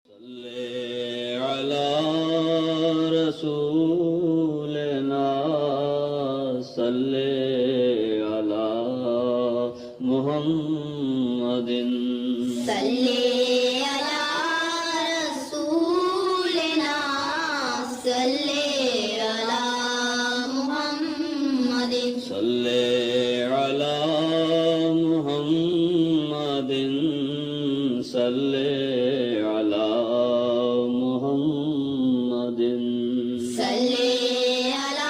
صلی علی رسولنا صلی علی محمد صلی علی رسولنا صلی علی محمد صلی علی محمد صلی علی محمد صلی علی محمد صلی علی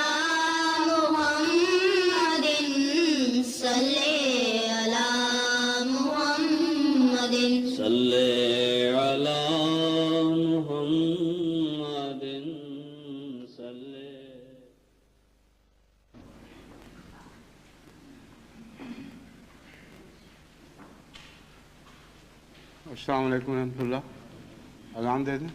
محمد صلی علی محمد صلی. السلام علیکم ورحمۃ اللہ. اذان دے دیں.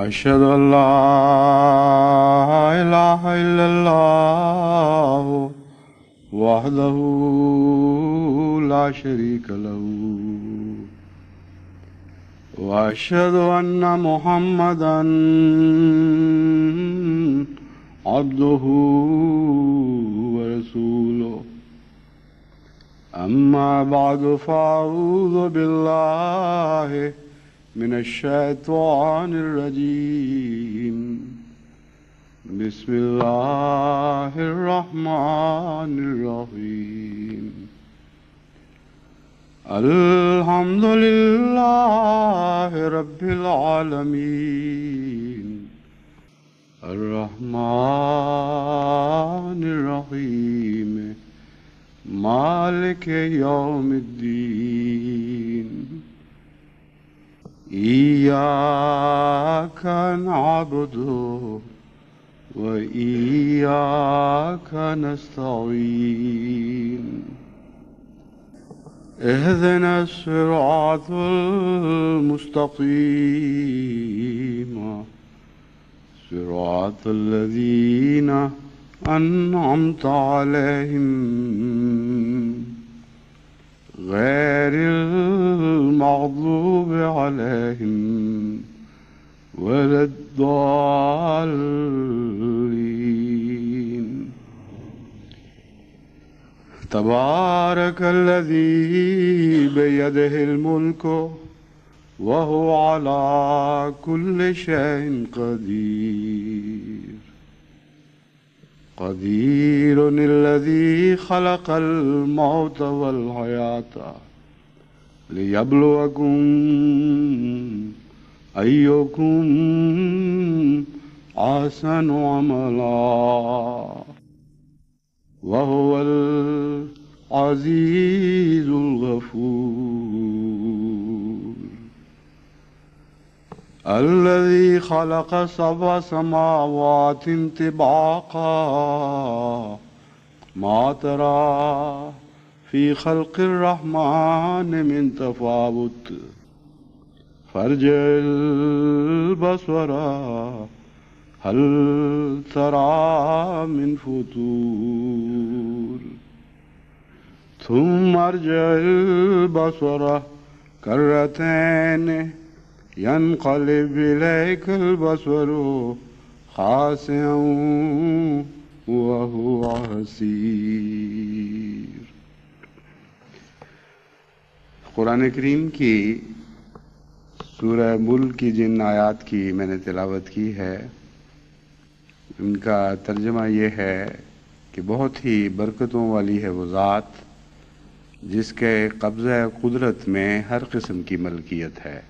اشهد ان لا اله الا الله وحده لا شريك له واشهد ان محمدا عبده ورسوله. اما بعد فاعوذ بالله من الشيطان الرجيم. بسم الله الرحمن الرحيم. الحمد لله رب العالمين الرحمن الرحيم مالك يوم الدين. إياك نعبد وإياك نستعين. اهدنا الصراط المستقيم صراط الذين أنعمت عليهم غير المغضوب عليهم ولا الضالين. تبارك الذي بيده الملك وهو على كل شيء قدير الذي خلق الموت والحياة ليبلوكم أيكم أحسن عملا وهو العزيز الغفور. الذي خلق سبع سماوات طباقا ما ترى في خلق الرحمن من تفاوت فارجع البصر هل ترى من فتور ثم ارجع البصر كرتين ينقلب إليك البصر خاسئا وهو حسير. قرآن کریم کی سورہ ملک کی جن آیات کی میں نے تلاوت کی ہے ان کا ترجمہ یہ ہے کہ بہت ہی برکتوں والی ہے وہ ذات جس کے قبضہ قدرت میں ہر قسم کی ملکیت ہے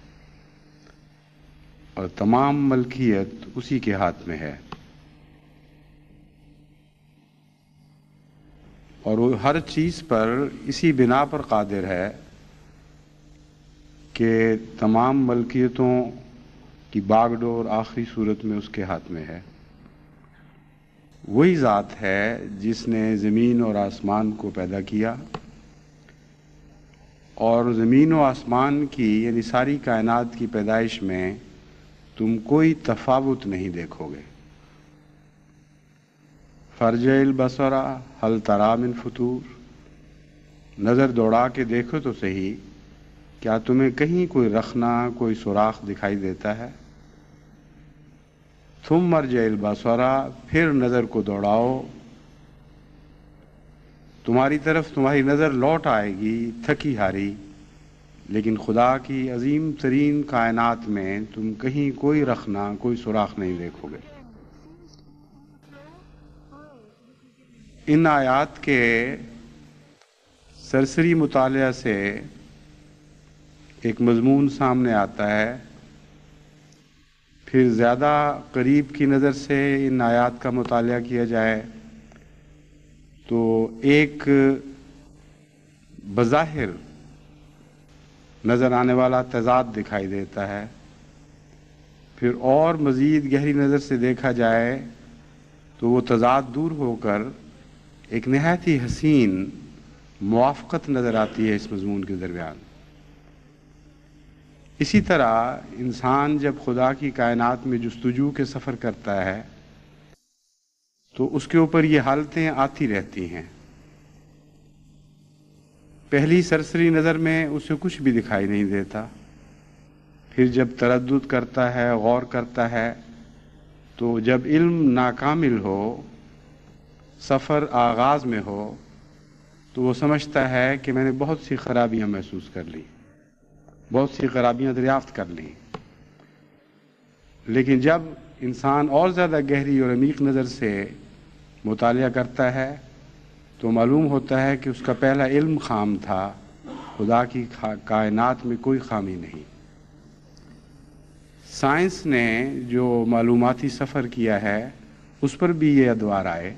اور تمام ملکیت اسی کے ہاتھ میں ہے، اور وہ ہر چیز پر اسی بنا پر قادر ہے کہ تمام ملکیتوں کی باغ ڈور آخری صورت میں اس کے ہاتھ میں ہے۔ وہی ذات ہے جس نے زمین اور آسمان کو پیدا کیا، اور زمین و آسمان کی یعنی ساری کائنات کی پیدائش میں تم کوئی تفاوت نہیں دیکھو گے۔ فرجع البصر هل تری من فطور، نظر دوڑا کے دیکھو تو صحیح، کیا تمہیں کہیں کوئی رخنا کوئی سوراخ دکھائی دیتا ہے؟ ثم ارجع البصر، پھر نظر کو دوڑاؤ، تمہاری طرف تمہاری نظر لوٹ آئے گی تھکی ہاری، لیکن خدا کی عظیم ترین کائنات میں تم کہیں کوئی رخنا کوئی سوراخ نہیں دیکھو گے۔ ان آیات کے سرسری مطالعہ سے ایک مضمون سامنے آتا ہے، پھر زیادہ قریب کی نظر سے ان آیات کا مطالعہ کیا جائے تو ایک بظاہر نظر آنے والا تضاد دکھائی دیتا ہے، پھر اور مزید گہری نظر سے دیکھا جائے تو وہ تضاد دور ہو کر ایک نہایت ہی حسین موافقت نظر آتی ہے اس مضمون کے درمیان۔ اسی طرح انسان جب خدا کی کائنات میں جستجو کے سفر کرتا ہے تو اس کے اوپر یہ حالتیں آتی رہتی ہیں۔ پہلی سرسری نظر میں اسے کچھ بھی دکھائی نہیں دیتا، پھر جب تردد کرتا ہے غور کرتا ہے تو جب علم ناکامل ہو سفر آغاز میں ہو تو وہ سمجھتا ہے کہ میں نے بہت سی خرابیاں محسوس کر لی، بہت سی خرابیاں دریافت کر لیں، لیکن جب انسان اور زیادہ گہری اور عمیق نظر سے مطالعہ کرتا ہے تو معلوم ہوتا ہے کہ اس کا پہلا علم خام تھا، خدا کی کائنات میں کوئی خامی نہیں۔ سائنس نے جو معلوماتی سفر کیا ہے اس پر بھی یہ ادوار آئے،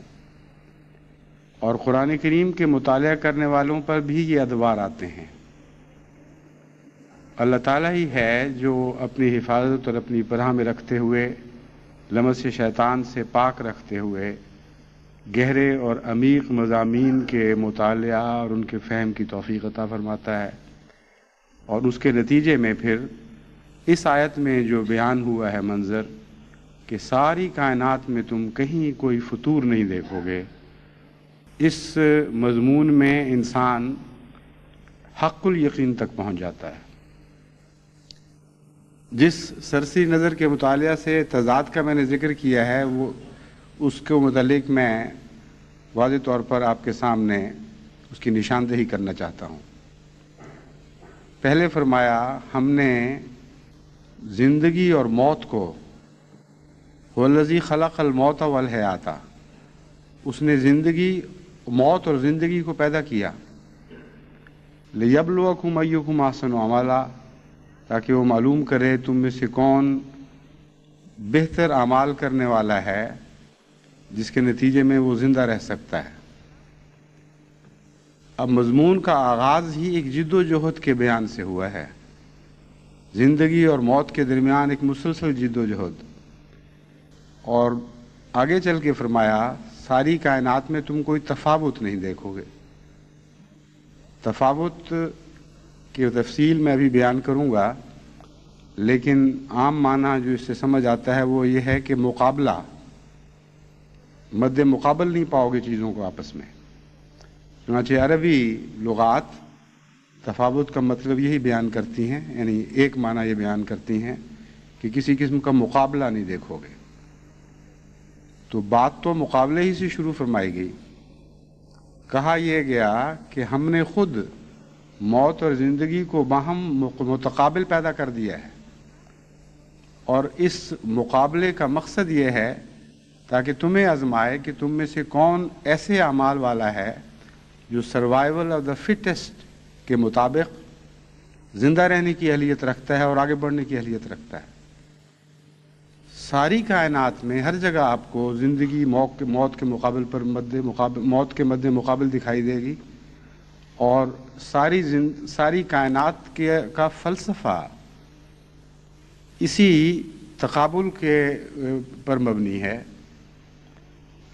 اور قرآن کریم کے مطالعہ کرنے والوں پر بھی یہ ادوار آتے ہیں۔ اللہ تعالیٰ ہی ہے جو اپنی حفاظت اور اپنی پناہ میں رکھتے ہوئے، لمس شیطان سے پاک رکھتے ہوئے گہرے اور عمیق مضامین کے مطالعہ اور ان کے فہم کی توفیق عطا فرماتا ہے، اور اس کے نتیجے میں پھر اس آیت میں جو بیان ہوا ہے منظر کہ ساری کائنات میں تم کہیں کوئی فطور نہیں دیکھو گے، اس مضمون میں انسان حق الیقین تک پہنچ جاتا ہے۔ جس سرسری نظر کے مطالعہ سے تضاد کا میں نے ذکر کیا ہے، وہ اس کے متعلق میں واضح طور پر آپ کے سامنے اس کی نشاندہی کرنا چاہتا ہوں۔ پہلے فرمایا ہم نے زندگی اور موت کو هو الذی خلق الموت والحیات، اس نے موت اور زندگی کو پیدا کیا، لیبلوکم ایکم احسن عملا، تاکہ وہ معلوم کرے تم میں سے کون بہتر اعمال کرنے والا ہے جس کے نتیجے میں وہ زندہ رہ سکتا ہے۔ اب مضمون کا آغاز ہی ایک جد و جہد کے بیان سے ہوا ہے، زندگی اور موت کے درمیان ایک مسلسل جد و جہد، اور آگے چل کے فرمایا ساری کائنات میں تم کوئی تفاوت نہیں دیکھو گے۔ تفاوت کی تفصیل میں ابھی بیان کروں گا، لیکن عام معنی جو اس سے سمجھ آتا ہے وہ یہ ہے کہ مقابلہ، مد مقابل نہیں پاؤ گے چیزوں کو آپس میں۔ چنانچہ عربی لغات تفاوت کا مطلب یہی بیان کرتی ہیں، یعنی ایک معنی یہ بیان کرتی ہیں کہ کسی قسم کا مقابلہ نہیں دیکھو گے۔ تو بات تو مقابلے ہی سے شروع فرمائی گئی۔ کہا یہ گیا کہ ہم نے خود موت اور زندگی کو باہم متقابل پیدا کر دیا ہے، اور اس مقابلے کا مقصد یہ ہے تاکہ تمہیں آزمائے کہ تم میں سے کون ایسے اعمال والا ہے جو سروائیول آف دا فٹسٹ کے مطابق زندہ رہنے کی اہلیت رکھتا ہے اور آگے بڑھنے کی اہلیت رکھتا ہے۔ ساری کائنات میں ہر جگہ آپ کو زندگی موت کے مقابل پر موت کے مد مقابل دکھائی دے گی، اور ساری کائنات کا فلسفہ اسی تقابل کے پر مبنی ہے۔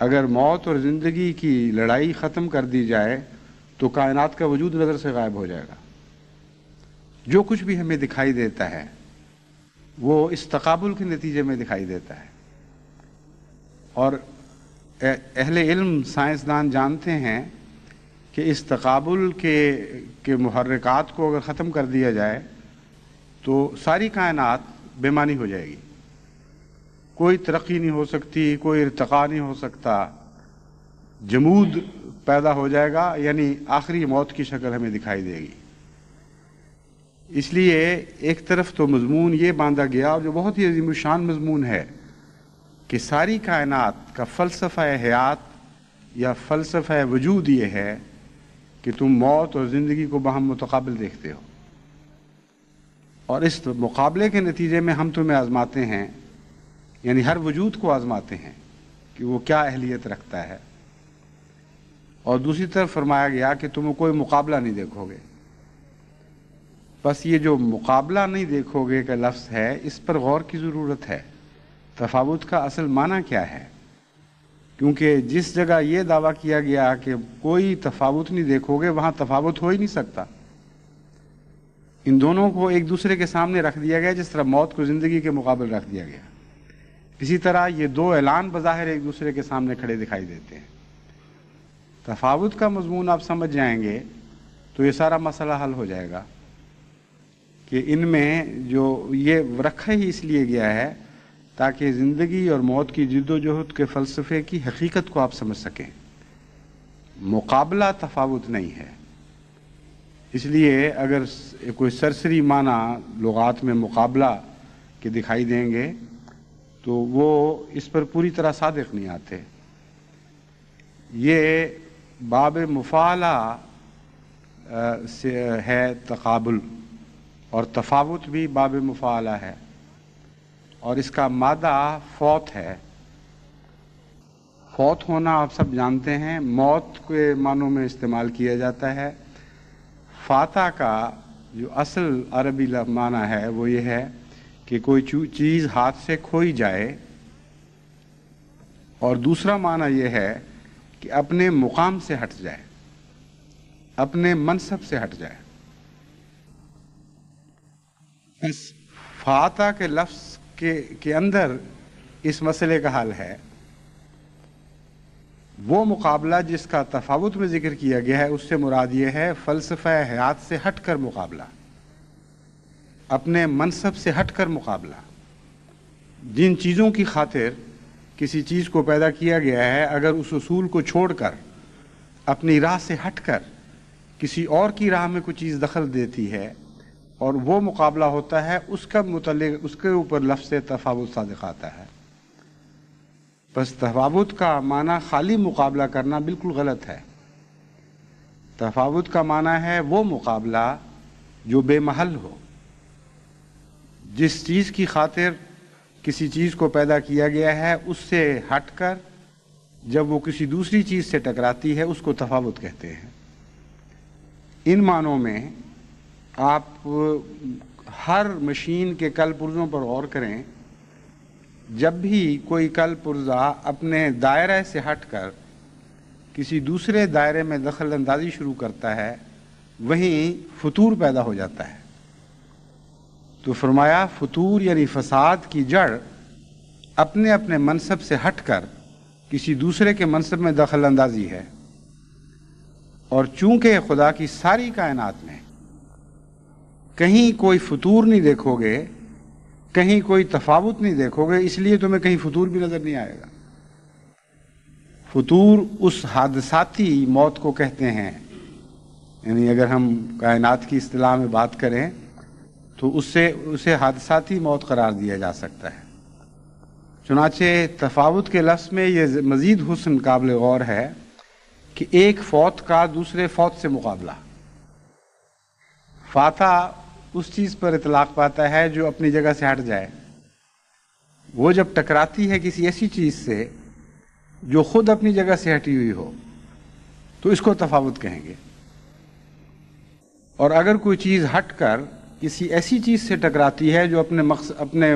اگر موت اور زندگی کی لڑائی ختم کر دی جائے تو کائنات کا وجود نظر سے غائب ہو جائے گا۔ جو کچھ بھی ہمیں دکھائی دیتا ہے وہ اس تقابل کے نتیجے میں دکھائی دیتا ہے، اور اہل علم سائنسدان جانتے ہیں کہ اس تقابل کے محرکات کو اگر ختم کر دیا جائے تو ساری کائنات بے معنی ہو جائے گی، کوئی ترقی نہیں ہو سکتی، کوئی ارتقاء نہیں ہو سکتا، جمود پیدا ہو جائے گا، یعنی آخری موت کی شکل ہمیں دکھائی دے گی۔ اس لیے ایک طرف تو مضمون یہ باندھا گیا، اور جو بہت ہی عظیم الشان مضمون ہے، کہ ساری کائنات کا فلسفہ حیات یا فلسفہ وجود یہ ہے کہ تم موت اور زندگی کو باہم متقابل دیکھتے ہو، اور اس مقابلے کے نتیجے میں ہم تمہیں آزماتے ہیں، یعنی ہر وجود کو آزماتے ہیں کہ وہ کیا اہلیت رکھتا ہے۔ اور دوسری طرف فرمایا گیا کہ تم کوئی مقابلہ نہیں دیکھو گے۔ بس یہ جو مقابلہ نہیں دیکھو گے کا لفظ ہے، اس پر غور کی ضرورت ہے۔ تفاوت کا اصل معنی کیا ہے؟ کیونکہ جس جگہ یہ دعویٰ کیا گیا کہ کوئی تفاوت نہیں دیکھو گے، وہاں تفاوت ہو ہی نہیں سکتا۔ ان دونوں کو ایک دوسرے کے سامنے رکھ دیا گیا، جس طرح موت کو زندگی کے مقابل رکھ دیا گیا۔ اسی طرح یہ دو اعلان بظاہر ایک دوسرے کے سامنے کھڑے دکھائی دیتے ہیں۔ تفاوت کا مضمون آپ سمجھ جائیں گے تو یہ سارا مسئلہ حل ہو جائے گا، کہ ان میں جو یہ رکھا ہی اس لیے گیا ہے تاکہ زندگی اور موت کی جد و جہد کے فلسفے کی حقیقت کو آپ سمجھ سکیں۔ مقابلہ تفاوت نہیں ہے۔ اس لیے اگر کوئی سرسری معنی لغات میں مقابلہ کے دکھائی دیں گے تو وہ اس پر پوری طرح صادق نہیں آتے۔ یہ باب مفاعلہ سے ہے تقابل، اور تفاوت بھی باب مفاعلہ ہے، اور اس کا مادہ فوت ہے۔ فوت ہونا آپ سب جانتے ہیں، موت کے معنوں میں استعمال کیا جاتا ہے۔ فاتح کا جو اصل عربی معنی ہے وہ یہ ہے کہ کوئی چیز ہاتھ سے کھوئی جائے، اور دوسرا معنی یہ ہے کہ اپنے مقام سے ہٹ جائے، اپنے منصب سے ہٹ جائے۔ اس فاتح کے لفظ کے اندر اس مسئلے کا حل ہے۔ وہ مقابلہ جس کا تفاوت میں ذکر کیا گیا ہے اس سے مراد یہ ہے فلسفہ حیات سے ہٹ کر مقابلہ، اپنے منصب سے ہٹ کر مقابلہ۔ جن چیزوں کی خاطر کسی چیز کو پیدا کیا گیا ہے، اگر اس اصول کو چھوڑ کر اپنی راہ سے ہٹ کر کسی اور کی راہ میں کوئی چیز دخل دیتی ہے اور وہ مقابلہ ہوتا ہے، اس کا متعلق اس کے اوپر لفظ تفاوت صادق آتا ہے۔ بس تفاوت کا معنی خالی مقابلہ کرنا بالکل غلط ہے۔ تفاوت کا معنی ہے وہ مقابلہ جو بے محل ہو، جس چیز کی خاطر کسی چیز کو پیدا کیا گیا ہے اس سے ہٹ کر جب وہ کسی دوسری چیز سے ٹکراتی ہے اس کو تفاوت کہتے ہیں۔ ان معنوں میں آپ ہر مشین کے کل پرزوں پر غور کریں، جب بھی کوئی کل پرزہ اپنے دائرے سے ہٹ کر کسی دوسرے دائرے میں دخل اندازی شروع کرتا ہے وہیں فطور پیدا ہو جاتا ہے۔ تو فرمایا فطور یعنی فساد کی جڑ اپنے اپنے منصب سے ہٹ کر کسی دوسرے کے منصب میں دخل اندازی ہے، اور چونکہ خدا کی ساری کائنات میں کہیں کوئی فطور نہیں دیکھو گے، کہیں کوئی تفاوت نہیں دیکھو گے، اس لیے تمہیں کہیں فطور بھی نظر نہیں آئے گا۔ فطور اس حادثاتی موت کو کہتے ہیں، یعنی اگر ہم کائنات کی اصطلاح میں بات کریں تو اسے حادثاتی موت قرار دیا جا سکتا ہے۔ چنانچہ تفاوت کے لفظ میں یہ مزید حسن قابل غور ہے کہ ایک فوت کا دوسرے فوت سے مقابلہ۔ فاتح اس چیز پر اطلاق پاتا ہے جو اپنی جگہ سے ہٹ جائے، وہ جب ٹکراتی ہے کسی ایسی چیز سے جو خود اپنی جگہ سے ہٹی ہوئی ہو تو اس کو تفاوت کہیں گے، اور اگر کوئی چیز ہٹ کر کسی ایسی چیز سے ٹکراتی ہے جو اپنے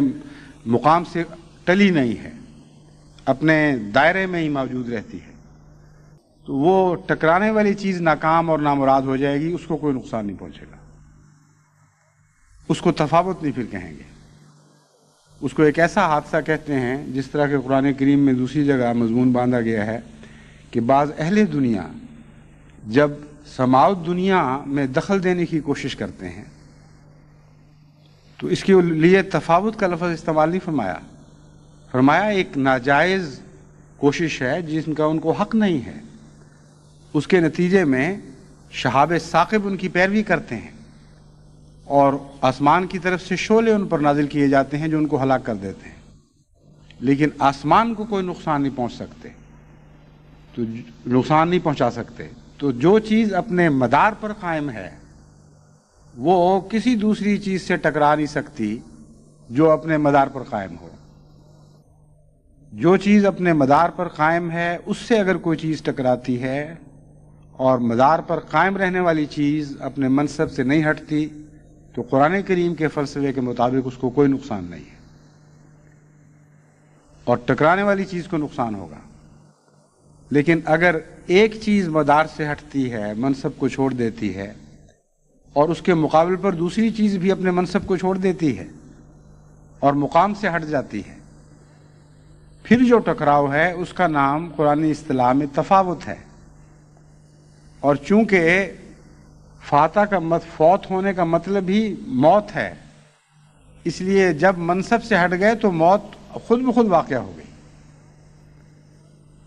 مقام سے ٹلی نہیں ہے، اپنے دائرے میں ہی موجود رہتی ہے، تو وہ ٹکرانے والی چیز ناکام اور نامراد ہو جائے گی، اس کو کوئی نقصان نہیں پہنچے گا، اس کو تفاوت نہیں پھر کہیں گے۔ اس کو ایک ایسا حادثہ کہتے ہیں، جس طرح کہ قرآن کریم میں دوسری جگہ مضمون باندھا گیا ہے کہ بعض اہل دنیا جب سماعت دنیا میں دخل دینے کی کوشش کرتے ہیں تو اس کے لیے تفاوت کا لفظ استعمال نہیں فرمایا، فرمایا ایک ناجائز کوشش ہے جس کا ان کو حق نہیں ہے، اس کے نتیجے میں شہاب ثاقب ان کی پیروی کرتے ہیں اور آسمان کی طرف سے شعلے ان پر نازل کیے جاتے ہیں جو ان کو ہلاک کر دیتے ہیں، لیکن آسمان کو کوئی نقصان نہیں پہنچ سکتے، تو نقصان نہیں پہنچا سکتے۔ تو جو چیز اپنے مدار پر قائم ہے وہ کسی دوسری چیز سے ٹکرا نہیں سکتی جو اپنے مدار پر قائم ہو۔ جو چیز اپنے مدار پر قائم ہے اس سے اگر کوئی چیز ٹکراتی ہے اور مدار پر قائم رہنے والی چیز اپنے منصب سے نہیں ہٹتی تو قرآن کریم کے فلسفے کے مطابق اس کو کوئی نقصان نہیں ہے، اور ٹکرانے والی چیز کو نقصان ہوگا۔ لیکن اگر ایک چیز مدار سے ہٹتی ہے، منصب کو چھوڑ دیتی ہے، اور اس کے مقابل پر دوسری چیز بھی اپنے منصب کو چھوڑ دیتی ہے اور مقام سے ہٹ جاتی ہے، پھر جو ٹکراؤ ہے اس کا نام قرآن اصطلاح میں تفاوت ہے۔ اور چونکہ فاتح کا فوت ہونے کا مطلب ہی موت ہے، اس لیے جب منصب سے ہٹ گئے تو موت خود بخود واقع ہو گئی،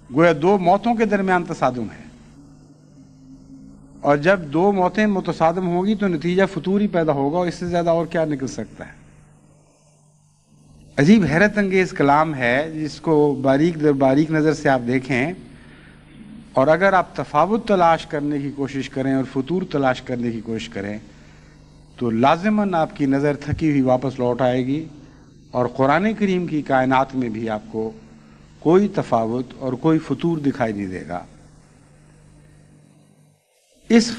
گویا دو موتوں کے درمیان تصادم ہے، اور جب دو موتیں متصادم ہوگی تو نتیجہ فطور ہی پیدا ہوگا، اور اس سے زیادہ اور کیا نکل سکتا ہے۔ عجیب حیرت انگیز کلام ہے جس کو باریک نظر سے آپ دیکھیں، اور اگر آپ تفاوت تلاش کرنے کی کوشش کریں اور فطور تلاش کرنے کی کوشش کریں تو لازماً آپ کی نظر تھکی ہوئی واپس لوٹ آئے گی، اور قرآن کریم کی کائنات میں بھی آپ کو کوئی تفاوت اور کوئی فطور دکھائی نہیں دے گا۔ اس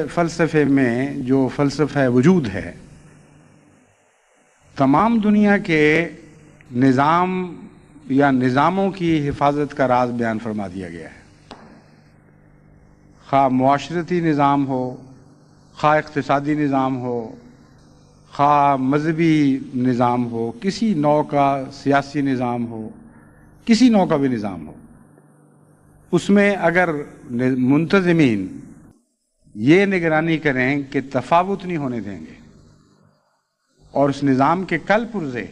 فلسفے میں جو فلسفہ وجود ہے، تمام دنیا کے نظام یا نظاموں کی حفاظت کا راز بیان فرما دیا گیا ہے، خواہ معاشرتی نظام ہو، خواہ اقتصادی نظام ہو، خواہ مذہبی نظام ہو، کسی نوع کا سیاسی نظام ہو، کسی نوع کا بھی نظام ہو، اس میں اگر منتظمین یہ نگرانی کریں کہ تفاوت نہیں ہونے دیں گے اور اس نظام کے کل پرزے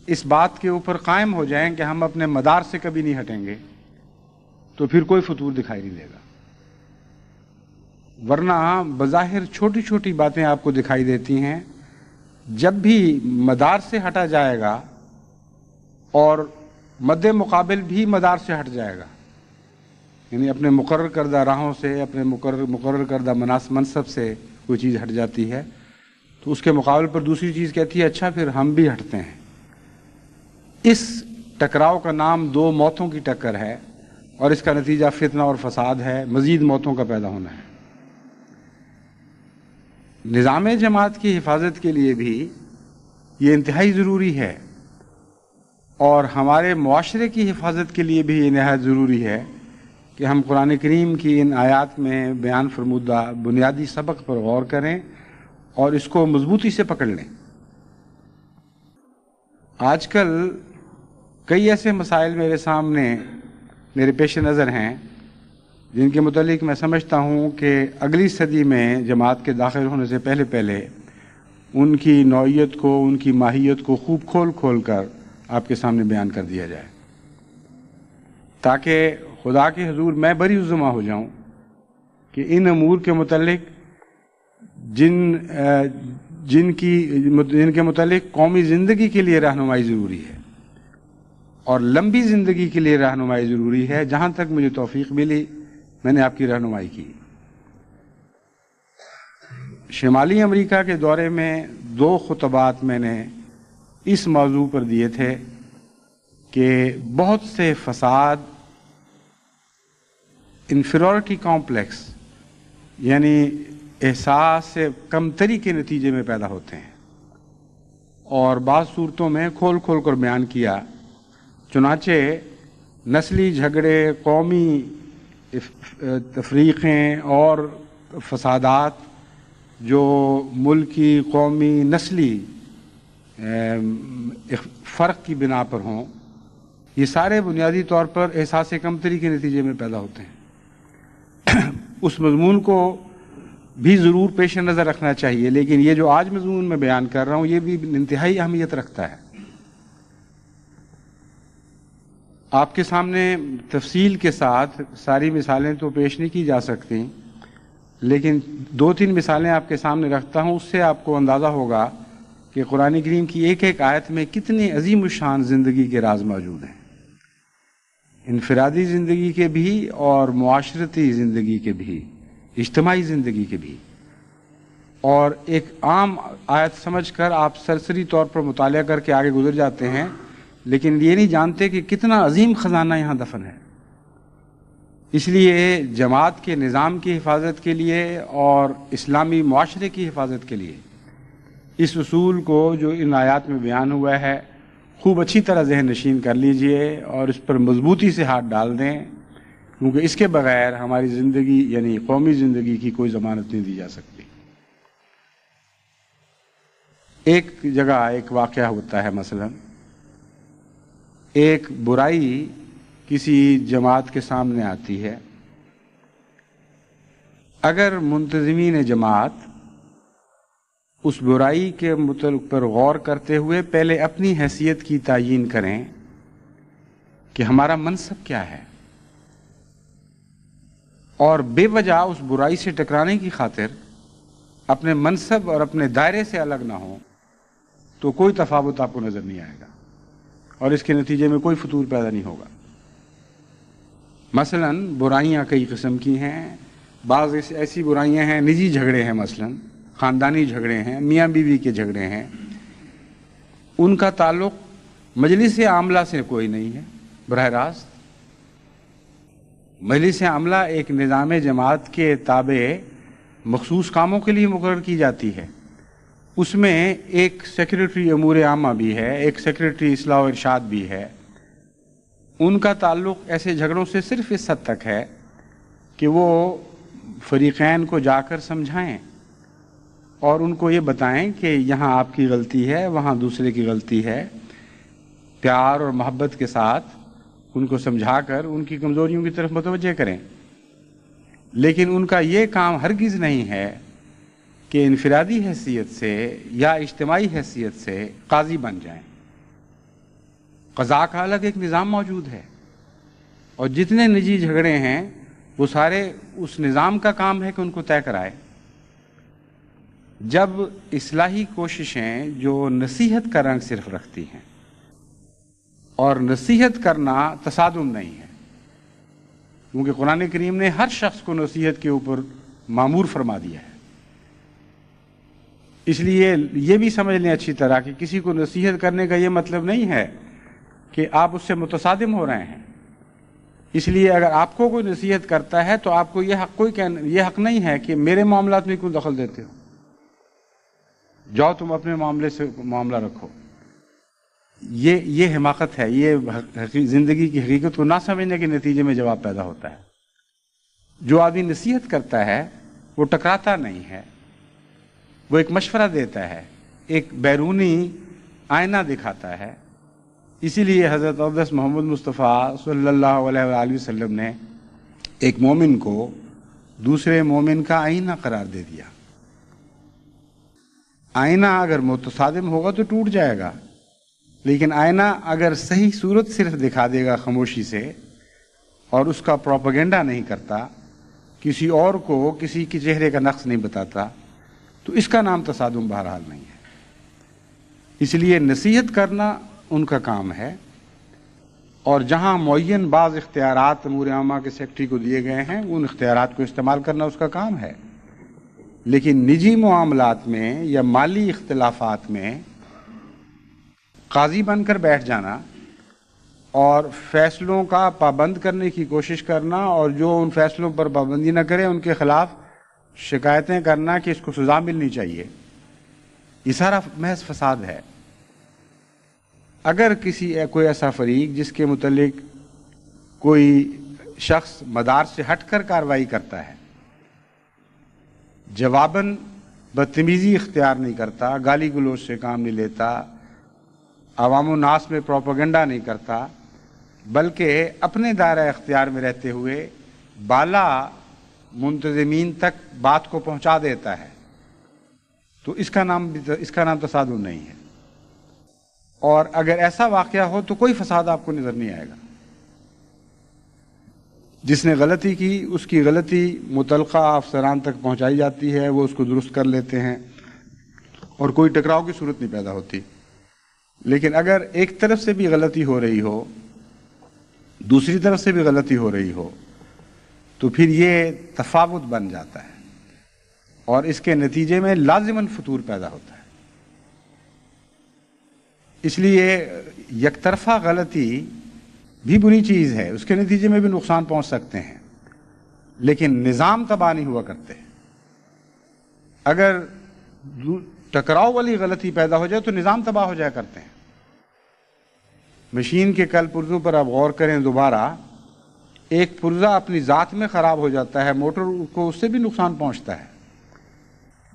اس بات کے اوپر قائم ہو جائیں کہ ہم اپنے مدار سے کبھی نہیں ہٹیں گے، تو پھر کوئی فطور دکھائی نہیں دے گا. ورنہ بظاہر چھوٹی چھوٹی باتیں آپ کو دکھائی دیتی ہیں، جب بھی مدار سے ہٹا جائے گا اور مد مقابل بھی مدار سے ہٹ جائے گا، یعنی اپنے مقرر کردہ راہوں سے، اپنے مقرر کردہ منصب سے کوئی چیز ہٹ جاتی ہے، تو اس کے مقابل پر دوسری چیز کہتی ہے اچھا پھر ہم بھی ہٹتے ہیں. اس ٹکراؤ کا نام دو موتوں کی ٹکر ہے، اور اس کا نتیجہ فتنہ اور فساد ہے، مزید موتوں کا پیدا ہونا ہے. نظام جماعت کی حفاظت کے لیے بھی یہ انتہائی ضروری ہے، اور ہمارے معاشرے کی حفاظت کے لیے بھی یہ نہایت ضروری ہے کہ ہم قرآن کریم کی ان آیات میں بیان فرمودہ بنیادی سبق پر غور کریں اور اس کو مضبوطی سے پکڑ لیں. آج کل کئی ایسے مسائل میرے پیش نظر ہیں جن کے متعلق میں سمجھتا ہوں کہ اگلی صدی میں جماعت کے داخل ہونے سے پہلے ان کی نوعیت کو، ان کی ماہیت کو خوب کھول کر آپ کے سامنے بیان کر دیا جائے، تاکہ خدا کے حضور میں بری الذمہ ہو جاؤں کہ ان امور کے متعلق جن کے متعلق قومی زندگی کے لیے رہنمائی ضروری ہے اور لمبی زندگی کے لیے رہنمائی ضروری ہے، جہاں تک مجھے توفیق ملی میں نے آپ کی رہنمائی کی. شمالی امریکہ کے دورے میں 2 خطبات میں نے اس موضوع پر دیے تھے کہ بہت سے فساد انفیریورٹی کمپلیکس یعنی احساس کمتری کے نتیجے میں پیدا ہوتے ہیں، اور بعض صورتوں میں کھول کر بیان کیا. چنانچہ نسلی جھگڑے، قومی تفریقیں اور فسادات جو ملکی، قومی، نسلی فرق کی بنا پر ہوں، یہ سارے بنیادی طور پر احساس کمتری کے نتیجے میں پیدا ہوتے ہیں. اس مضمون کو بھی ضرور پیش نظر رکھنا چاہیے، لیکن یہ جو آج مضمون میں بیان کر رہا ہوں یہ بھی انتہائی اہمیت رکھتا ہے. آپ کے سامنے تفصیل کے ساتھ ساری مثالیں تو پیش نہیں کی جا سکتی، لیکن 2-3 مثالیں آپ کے سامنے رکھتا ہوں. اس سے آپ کو اندازہ ہوگا کہ قرآن کریم کی ایک آیت میں کتنے عظیم الشان زندگی کے راز موجود ہیں، انفرادی زندگی کے بھی اور معاشرتی زندگی کے بھی، اجتماعی زندگی کے بھی. اور ایک عام آیت سمجھ کر آپ سرسری طور پر مطالعہ کر کے آگے گزر جاتے ہیں، لیکن یہ نہیں جانتے کہ کتنا عظیم خزانہ یہاں دفن ہے. اس لیے جماعت کے نظام کی حفاظت کے لیے اور اسلامی معاشرے کی حفاظت کے لیے اس اصول کو جو ان آیات میں بیان ہوا ہے خوب اچھی طرح ذہن نشین کر لیجئے اور اس پر مضبوطی سے ہاتھ ڈال دیں، کیونکہ اس کے بغیر ہماری زندگی یعنی قومی زندگی کی کوئی ضمانت نہیں دی جا سکتی. ایک جگہ ایک واقعہ ہوتا ہے، مثلا ایک برائی کسی جماعت کے سامنے آتی ہے. اگر منتظمین جماعت اس برائی کے متعلق پر غور کرتے ہوئے پہلے اپنی حیثیت کی تعیین کریں کہ ہمارا منصب کیا ہے، اور بے وجہ اس برائی سے ٹکرانے کی خاطر اپنے منصب اور اپنے دائرے سے الگ نہ ہوں، تو کوئی تفاوت آپ کو نظر نہیں آئے گا اور اس کے نتیجے میں کوئی فطور پیدا نہیں ہوگا. مثلا برائیاں کئی قسم کی ہیں. بعض ایسی برائیاں ہیں، نجی جھگڑے ہیں، مثلا خاندانی جھگڑے ہیں، میاں بیوی کے جھگڑے ہیں، ان کا تعلق مجلس عاملہ سے کوئی نہیں ہے براہ راست. مجلس عاملہ ایک نظام جماعت کے تابع مخصوص کاموں کے لیے مقرر کی جاتی ہے. اس میں ایک سیکریٹری امور عامہ بھی ہے، ایک سیکریٹری اصلاح و ارشاد بھی ہے. ان کا تعلق ایسے جھگڑوں سے صرف اس حد تک ہے کہ وہ فریقین کو جا کر سمجھائیں اور ان کو یہ بتائیں کہ یہاں آپ کی غلطی ہے، وہاں دوسرے کی غلطی ہے. پیار اور محبت کے ساتھ ان کو سمجھا کر ان کی کمزوریوں کی طرف متوجہ کریں، لیکن ان کا یہ کام ہرگز نہیں ہے کہ انفرادی حیثیت سے یا اجتماعی حیثیت سے قاضی بن جائیں۔ قضاء کا الگ ایک نظام موجود ہے، اور جتنے نجی جھگڑے ہیں وہ سارے اس نظام کا کام ہے کہ ان کو طے کرائے۔ جب اصلاحی کوششیں جو نصیحت کا رنگ صرف رکھتی ہیں، اور نصیحت کرنا تصادم نہیں ہے، کیونکہ قرآن کریم نے ہر شخص کو نصیحت کے اوپر مامور فرما دیا ہے، اس لیے یہ بھی سمجھ لیں اچھی طرح کہ کسی کو نصیحت کرنے کا یہ مطلب نہیں ہے کہ آپ اس سے متصادم ہو رہے ہیں۔ اس لیے اگر آپ کو کوئی نصیحت کرتا ہے تو آپ کو یہ حق نہیں ہے کہ میرے معاملات میں کیوں دخل دیتے ہو، جاؤ تم اپنے معاملے سے معاملہ رکھو۔ یہ حماقت ہے، یہ زندگی کی حقیقت کو نہ سمجھنے کے نتیجے میں جواب پیدا ہوتا ہے۔ جو آدمی نصیحت کرتا ہے وہ ٹکراتا نہیں ہے، وہ ایک مشورہ دیتا ہے، ایک بیرونی آئینہ دکھاتا ہے۔ اسی لیے حضرت اقدس محمد مصطفیٰ صلی اللہ علیہ وآلہ وسلم نے ایک مومن کو دوسرے مومن کا آئینہ قرار دے دیا۔ آئینہ اگر متصادم ہوگا تو ٹوٹ جائے گا، لیکن آئینہ اگر صحیح صورت صرف دکھا دے گا خاموشی سے اور اس کا پروپیگنڈا نہیں کرتا، کسی اور کو کسی کے چہرے کا نقص نہیں بتاتا، تو اس کا نام تصادم بہرحال نہیں ہے۔ اس لیے نصیحت کرنا ان کا کام ہے، اور جہاں معین بعض اختیارات امور عامہ کے سیکرٹری کو دیے گئے ہیں ان اختیارات کو استعمال کرنا اس کا کام ہے، لیکن نجی معاملات میں یا مالی اختلافات میں قاضی بن کر بیٹھ جانا اور فیصلوں کا پابند کرنے کی کوشش کرنا، اور جو ان فیصلوں پر پابندی نہ کرے ان کے خلاف شکایتیں کرنا کہ اس کو سزا ملنی چاہیے، یہ سارا محض فساد ہے۔ اگر کوئی ایسا فریق جس کے متعلق کوئی شخص مدار سے ہٹ کر کارروائی کرتا ہے، جواباً بدتمیزی اختیار نہیں کرتا، گالی گلوچ سے کام نہیں لیتا، عوام الناس میں پروپیگنڈا نہیں کرتا، بلکہ اپنے دائرہ اختیار میں رہتے ہوئے بالا منتظمین تک بات کو پہنچا دیتا ہے، تو اس کا نام تصادم نہیں ہے۔ اور اگر ایسا واقعہ ہو تو کوئی فساد آپ کو نظر نہیں آئے گا۔ جس نے غلطی کی اس کی غلطی متعلقہ افسران تک پہنچائی جاتی ہے، وہ اس کو درست کر لیتے ہیں اور کوئی ٹکراؤ کی صورت نہیں پیدا ہوتی۔ لیکن اگر ایک طرف سے بھی غلطی ہو رہی ہو، دوسری طرف سے بھی غلطی ہو رہی ہو، تو پھر یہ تفاوت بن جاتا ہے، اور اس کے نتیجے میں لازماً فتور پیدا ہوتا ہے۔ اس لیے یک طرفہ غلطی بھی بری چیز ہے، اس کے نتیجے میں بھی نقصان پہنچ سکتے ہیں، لیکن نظام تباہ نہیں ہوا کرتے۔ اگر ٹکراؤ والی غلطی پیدا ہو جائے تو نظام تباہ ہو جایا کرتے ہیں۔ مشین کے کل پرزوں پر آپ غور کریں دوبارہ، ایک پرزہ اپنی ذات میں خراب ہو جاتا ہے، موٹر کو اس سے بھی نقصان پہنچتا ہے،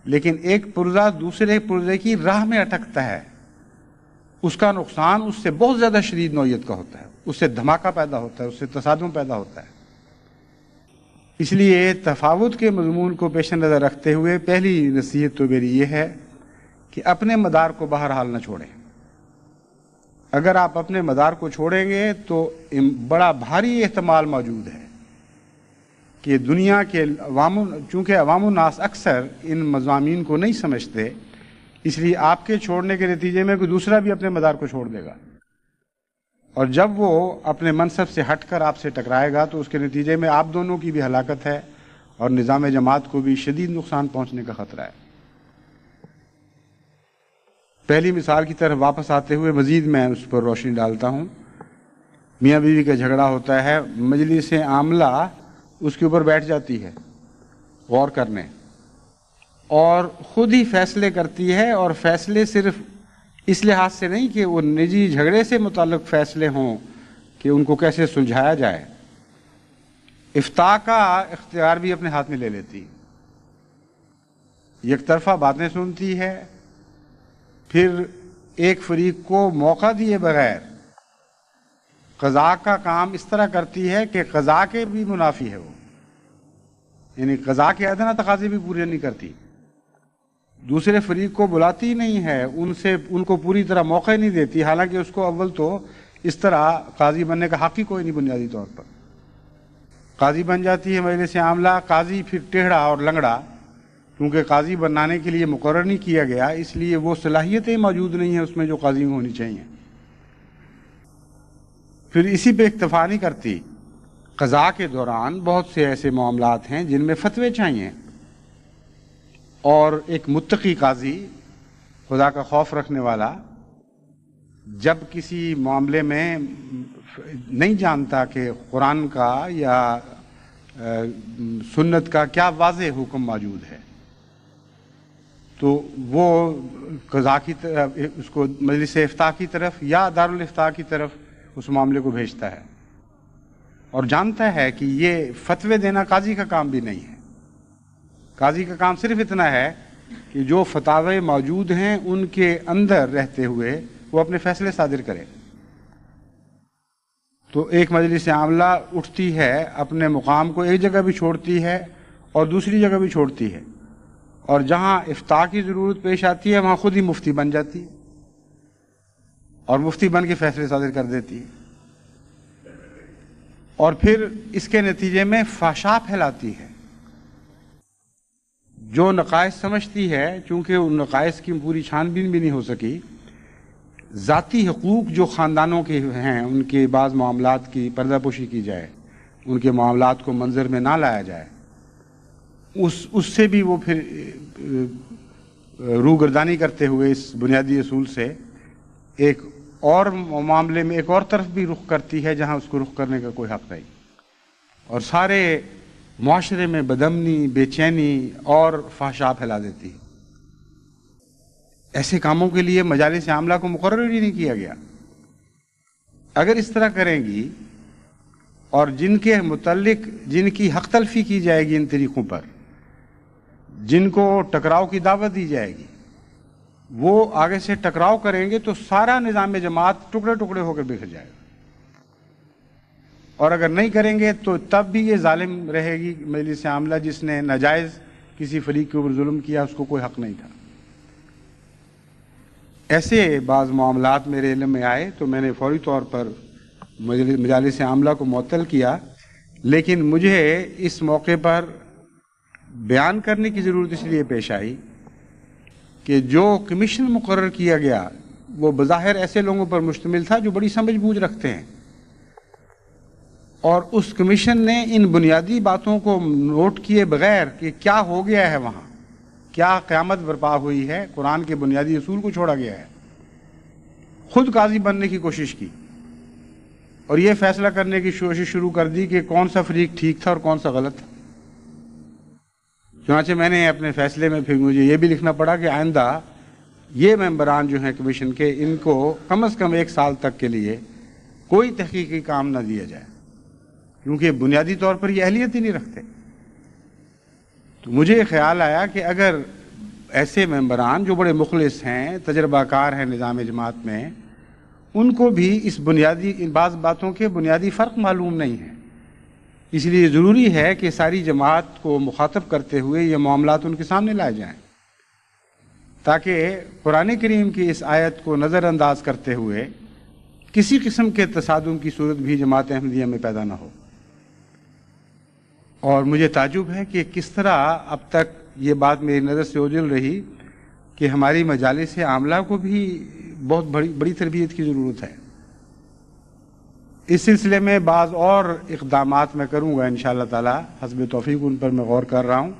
لیکن ایک پرزہ دوسرے پرزے کی راہ میں اٹکتا ہے، اس کا نقصان اس سے بہت زیادہ شدید نوعیت کا ہوتا ہے، اس سے دھماکہ پیدا ہوتا ہے، اس سے تصادم پیدا ہوتا ہے۔ اس لیے تفاوت کے مضمون کو پیش نظر رکھتے ہوئے پہلی نصیحت تو میری یہ ہے کہ اپنے مدار کو بہرحال نہ چھوڑیں۔ اگر آپ اپنے مدار کو چھوڑیں گے تو بڑا بھاری احتمال موجود ہے کہ دنیا کے چونکہ عوام الناس اکثر ان مضامین کو نہیں سمجھتے، اس لیے آپ کے چھوڑنے کے نتیجے میں کوئی دوسرا بھی اپنے مدار کو چھوڑ دے گا، اور جب وہ اپنے منصب سے ہٹ کر آپ سے ٹکرائے گا تو اس کے نتیجے میں آپ دونوں کی بھی ہلاکت ہے اور نظام جماعت کو بھی شدید نقصان پہنچنے کا خطرہ ہے۔ پہلی مثال کی طرف واپس آتے ہوئے مزید میں اس پر روشنی ڈالتا ہوں۔ میاں بیوی کا جھگڑا ہوتا ہے، مجلس عاملہ اس کے اوپر بیٹھ جاتی ہے غور کرنے، اور خود ہی فیصلے کرتی ہے، اور فیصلے صرف اس لحاظ سے نہیں کہ وہ نجی جھگڑے سے متعلق فیصلے ہوں کہ ان کو کیسے سلجھایا جائے، افتاء کا اختیار بھی اپنے ہاتھ میں لے لیتی، یک طرفہ باتیں سنتی ہے، پھر ایک فریق کو موقع دیے بغیر قضا کا کام اس طرح کرتی ہے کہ قضا کے بھی منافی ہے وہ، یعنی قضا کے ادنیٰ تقاضے بھی پورے نہیں کرتی، دوسرے فریق کو بلاتی نہیں ہے، ان کو پوری طرح موقع نہیں دیتی، حالانکہ اس کو اول تو اس طرح قاضی بننے کا حق ہی کوئی نہیں بنیادی طور پر۔ قاضی بن جاتی ہے مجلس عاملہ، قاضی پھر ٹیڑھا اور لنگڑا، کیونکہ قاضی بنانے کے لیے مقرر نہیں کیا گیا، اس لیے وہ صلاحیتیں موجود نہیں ہیں اس میں جو قاضی میں ہونی چاہیے۔ پھر اسی پہ اکتفا نہیں کرتی، قضاء کے دوران بہت سے ایسے معاملات ہیں جن میں فتوے چاہیے، اور ایک متقی قاضی، خدا کا خوف رکھنے والا، جب کسی معاملے میں نہیں جانتا کہ قرآن کا یا سنت کا کیا واضح حکم موجود ہے، تو وہ قضاء کی طرف، اس کو مجلس افتاء کی طرف یا دارالافتاء کی طرف اس معاملے کو بھیجتا ہے، اور جانتا ہے کہ یہ فتوے دینا قاضی کا کام بھی نہیں ہے۔ قاضی کا کام صرف اتنا ہے کہ جو فتاوے موجود ہیں ان کے اندر رہتے ہوئے وہ اپنے فیصلے صادر کرے۔ تو ایک مجلس عاملہ اٹھتی ہے، اپنے مقام کو ایک جگہ بھی چھوڑتی ہے اور دوسری جگہ بھی چھوڑتی ہے، اور جہاں افتاء کی ضرورت پیش آتی ہے وہاں خود ہی مفتی بن جاتی ہے اور مفتی بن کے فیصلے صادر کر دیتی ہے، اور پھر اس کے نتیجے میں فحشا پھیلاتی ہے۔ جو نقائص سمجھتی ہے، چونکہ ان نقائص کی پوری چھان بین بھی نہیں ہو سکی، ذاتی حقوق جو خاندانوں کے ہیں ان کے بعض معاملات کی پردہ پوشی کی جائے، ان کے معاملات کو منظر میں نہ لایا جائے، اس سے بھی وہ پھر روگردانی کرتے ہوئے اس بنیادی اصول سے ایک اور معاملے میں ایک اور طرف بھی رخ کرتی ہے جہاں اس کو رخ کرنے کا کوئی حق نہیں، اور سارے معاشرے میں بدامنی، بے چینی اور فحشا پھیلا دیتی ہے۔ ایسے کاموں کے لیے مجالس عاملہ کو مقرر ہی نہیں کیا گیا۔ اگر اس طرح کریں گی اور جن کے متعلق جن کی حق تلفی کی جائے گی ان طریقوں پر، جن کو ٹکراؤ کی دعوت دی جائے گی، وہ آگے سے ٹکراؤ کریں گے تو سارا نظام جماعت ٹکڑے ٹکڑے ہو کر بکھر جائے گا، اور اگر نہیں کریں گے تو تب بھی یہ ظالم رہے گی مجلس عاملہ جس نے ناجائز کسی فریق کے اوپر ظلم کیا، اس کو کوئی حق نہیں تھا۔ ایسے بعض معاملات میرے علم میں آئے تو میں نے فوری طور پر مجالس عاملہ کو معطل کیا، لیکن مجھے اس موقع پر بیان کرنے کی ضرورت اس لیے پیش آئی کہ جو کمیشن مقرر کیا گیا وہ بظاہر ایسے لوگوں پر مشتمل تھا جو بڑی سمجھ بوجھ رکھتے ہیں، اور اس کمیشن نے ان بنیادی باتوں کو نوٹ کیے بغیر کہ کیا ہو گیا ہے وہاں، کیا قیامت برپا ہوئی ہے، قرآن کے بنیادی اصول کو چھوڑا گیا ہے، خود قاضی بننے کی کوشش کی اور یہ فیصلہ کرنے کی کوشش شروع کر دی کہ کون سا فریق ٹھیک تھا اور کون سا غلط تھا۔ چنانچہ میں نے اپنے فیصلے میں پھر مجھے یہ بھی لکھنا پڑا کہ آئندہ یہ ممبران جو ہیں کمیشن کے، ان کو کم از کم 1 سال تک کے لیے کوئی تحقیقی کام نہ دیا جائے، کیونکہ بنیادی طور پر یہ اہلیت ہی نہیں رکھتے۔ تو مجھے خیال آیا کہ اگر ایسے ممبران جو بڑے مخلص ہیں، تجربہ کار ہیں نظام جماعت میں، ان کو بھی اس بنیادی ان بعض باتوں کے بنیادی فرق معلوم نہیں ہے، اس لیے ضروری ہے کہ ساری جماعت کو مخاطب کرتے ہوئے یہ معاملات ان کے سامنے لائے جائیں، تاکہ قرآن کریم کی اس آیت کو نظر انداز کرتے ہوئے کسی قسم کے تصادم کی صورت بھی جماعت احمدیہ میں پیدا نہ ہو۔ اور مجھے تعجب ہے کہ کس طرح اب تک یہ بات میری نظر سے اوجھل رہی کہ ہماری مجالس عاملہ کو بھی بہت بڑی تربیت کی ضرورت ہے۔ اس سلسلے میں بعض اور اقدامات میں کروں گا انشاءاللہ تعالی، حسب توفیق ان پر میں غور کر رہا ہوں،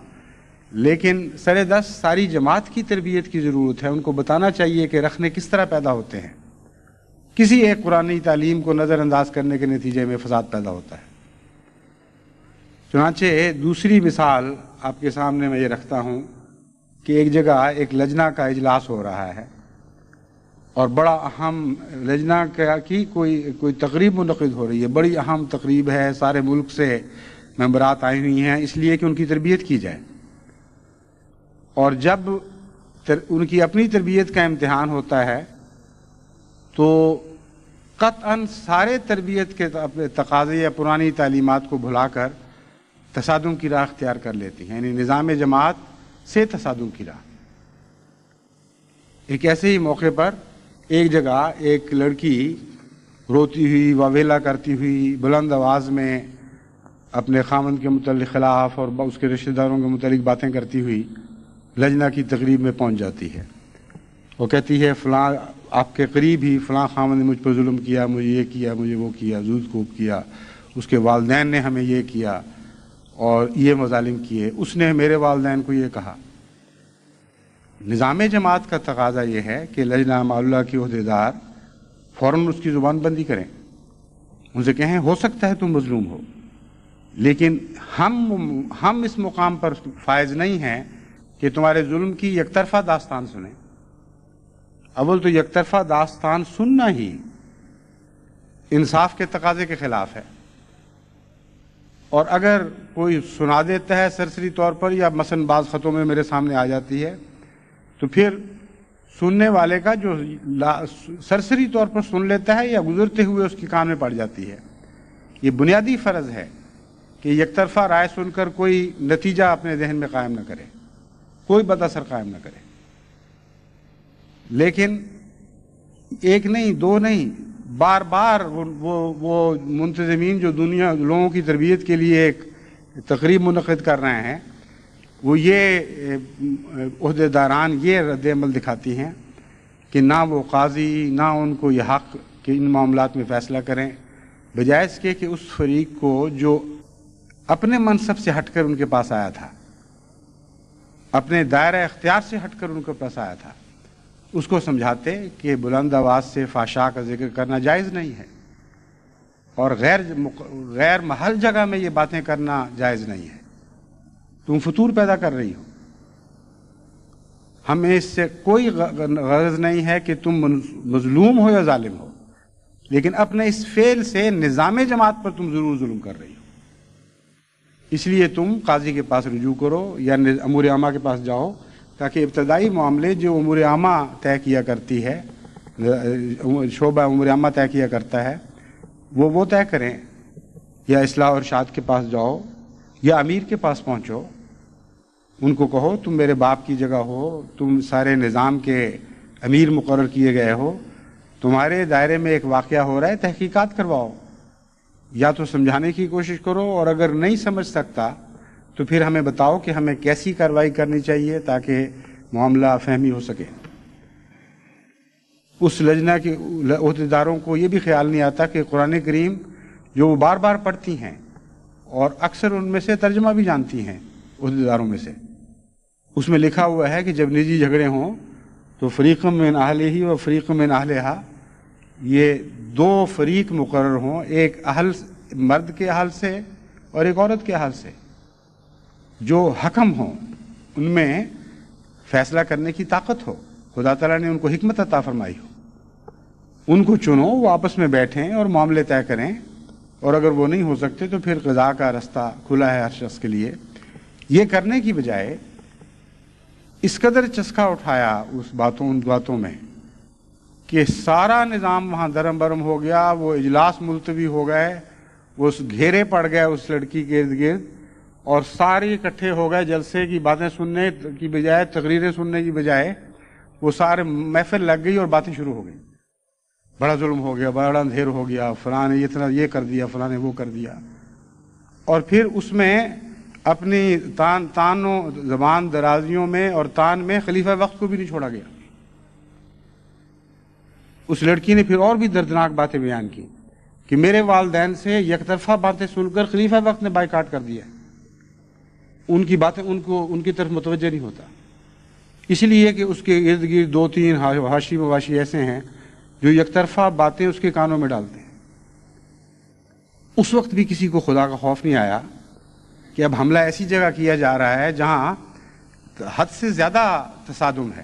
لیکن سر دست ساری جماعت کی تربیت کی ضرورت ہے۔ ان کو بتانا چاہیے کہ رخنے کس طرح پیدا ہوتے ہیں، کسی ایک قرآنی تعلیم کو نظر انداز کرنے کے نتیجے میں فساد پیدا ہوتا ہے۔ چنانچہ دوسری مثال آپ کے سامنے میں یہ رکھتا ہوں کہ ایک جگہ ایک لجنہ کا اجلاس ہو رہا ہے، اور بڑا اہم لجنہ کی کوئی تقریب منعقد ہو رہی ہے، بڑی اہم تقریب ہے، سارے ملک سے ممبرات آئی ہوئی ہیں اس لیے کہ ان کی تربیت کی جائے، اور جب ان کی اپنی تربیت کا امتحان ہوتا ہے تو قطعاً سارے تربیت کے تقاضے یا پرانی تعلیمات کو بھلا کر تصادم کی راہ اختیار کر لیتی ہیں، یعنی نظام جماعت سے تصادم کی راہ۔ ایک ایسے ہی موقع پر ایک جگہ ایک لڑکی روتی ہوئی واویلا کرتی ہوئی بلند آواز میں اپنے خامند کے متعلق خلاف اور اس کے رشتہ داروں کے متعلق باتیں کرتی ہوئی لجنہ کی تقریب میں پہنچ جاتی ہے۔ وہ کہتی ہے فلاں آپ کے قریب ہی فلاں خامند نے مجھ پر ظلم کیا، مجھے یہ کیا، مجھے وہ کیا، زود کوب کیا، اس کے والدین نے ہمیں یہ کیا اور یہ مظالم کیے، اس نے میرے والدین کو یہ کہا۔ نظام جماعت کا تقاضا یہ ہے کہ لجنہ معلومہ کے عہدیدار فوراً اس کی زبان بندی کریں، ان سے کہیں ہو سکتا ہے تم مظلوم ہو، لیکن ہم اس مقام پر فائز نہیں ہیں کہ تمہارے ظلم کی یک طرفہ داستان سنیں۔ اول تو یک طرفہ داستان سننا ہی انصاف کے تقاضے کے خلاف ہے، اور اگر کوئی سنا دیتا ہے سرسری طور پر یا مثلاً بعض خطوں میں میرے سامنے آ جاتی ہے تو پھر سننے والے کا جو سرسری طور پر سن لیتا ہے یا گزرتے ہوئے اس کی کان میں پڑ جاتی ہے، یہ بنیادی فرض ہے کہ یک طرفہ رائے سن کر کوئی نتیجہ اپنے ذہن میں قائم نہ کرے، کوئی بد اثر قائم نہ کرے۔ لیکن ایک نہیں دو نہیں، بار بار وہ منتظمین جو دنیا لوگوں کی تربیت کے لیے ایک تقریب منعقد کر رہے ہیں، وہ یہ عہدیداران یہ رد عمل دکھاتی ہیں کہ نہ وہ قاضی نہ ان کو یہ حق کہ ان معاملات میں فیصلہ کریں، بجائے اس کے کہ اس فریق کو جو اپنے منصب سے ہٹ کر ان کے پاس آیا تھا، اپنے دائرہ اختیار سے ہٹ کر ان کے پاس آیا تھا، اس کو سمجھاتے کہ بلند آواز سے فحشاء کا ذکر کرنا جائز نہیں ہے اور غیر محل جگہ میں یہ باتیں کرنا جائز نہیں ہے، تم فتور پیدا کر رہی ہو، ہمیں اس سے کوئی غرض نہیں ہے کہ تم مظلوم ہو یا ظالم ہو، لیکن اپنے اس فعل سے نظام جماعت پر تم ضرور ظلم کر رہی ہو، اس لیے تم قاضی کے پاس رجوع کرو یا امور عامہ کے پاس جاؤ تاکہ ابتدائی معاملے جو امور عامہ طے کیا کرتی ہے، شعبہ امور عامہ طے کیا کرتا ہے، وہ طے کریں، یا اصلاح و ارشاد کے پاس جاؤ یا امیر کے پاس پہنچو، ان کو کہو تم میرے باپ کی جگہ ہو، تم سارے نظام کے امیر مقرر کیے گئے ہو، تمہارے دائرے میں ایک واقعہ ہو رہا ہے، تحقیقات کرواؤ، یا تو سمجھانے کی کوشش کرو، اور اگر نہیں سمجھ سکتا تو پھر ہمیں بتاؤ کہ ہمیں کیسی کارروائی کرنی چاہیے تاکہ معاملہ فہمی ہو سکے۔ اس لجنہ کے عہدیداروں کو یہ بھی خیال نہیں آتا کہ قرآن کریم جو وہ بار بار پڑھتی ہیں اور اکثر ان میں سے ترجمہ بھی جانتی ہیں عہدیداروں میں سے، اس میں لکھا ہوا ہے کہ جب نجی جھگڑے ہوں تو فریق من اہلہ و فریق من اہلہا، یہ دو فریق مقرر ہوں، ایک اہل مرد کے اہل سے اور ایک عورت کے اہل سے، جو حکم ہوں، ان میں فیصلہ کرنے کی طاقت ہو، خدا تعالیٰ نے ان کو حکمت عطا فرمائی ہو، ان کو چنو، وہ آپس میں بیٹھیں اور معاملے طے کریں، اور اگر وہ نہیں ہو سکتے تو پھر قضاء کا رستہ کھلا ہے ہر شخص کے لیے۔ یہ کرنے کی بجائے اس قدر چسکا اٹھایا ان باتوں میں کہ سارا نظام وہاں درم برم ہو گیا، وہ اجلاس ملتوی ہو گئے، وہ گھیرے پڑ گئے اس لڑکی کے ارد گرد، اور سارے اکٹھے ہو گئے جلسے کی باتیں سننے کی بجائے، تقریریں سننے کی بجائے، وہ سارے محفل لگ گئی اور باتیں شروع ہو گئی، بڑا ظلم ہو گیا، بڑا اندھیر ہو گیا، فلاں نے اتنا یہ کر دیا، فلاں نے وہ کر دیا، اور پھر اس میں اپنی تان و زبان درازیوں میں اور تان میں خلیفہ وقت کو بھی نہیں چھوڑا گیا۔ اس لڑکی نے پھر اور بھی دردناک باتیں بیان کی کہ میرے والدین سے یک طرفہ باتیں سن کر خلیفہ وقت نے بائیکاٹ کر دیا، ان کی باتیں ان کی طرف متوجہ نہیں ہوتا، اس لیے کہ اس کے ارد گرد دو تین حاشی مواشی ایسے ہیں جو یک طرفہ باتیں اس کے کانوں میں ڈالتے ہیں۔ اس وقت بھی کسی کو خدا کا خوف نہیں آیا کہ اب حملہ ایسی جگہ کیا جا رہا ہے جہاں حد سے زیادہ تصادم ہے،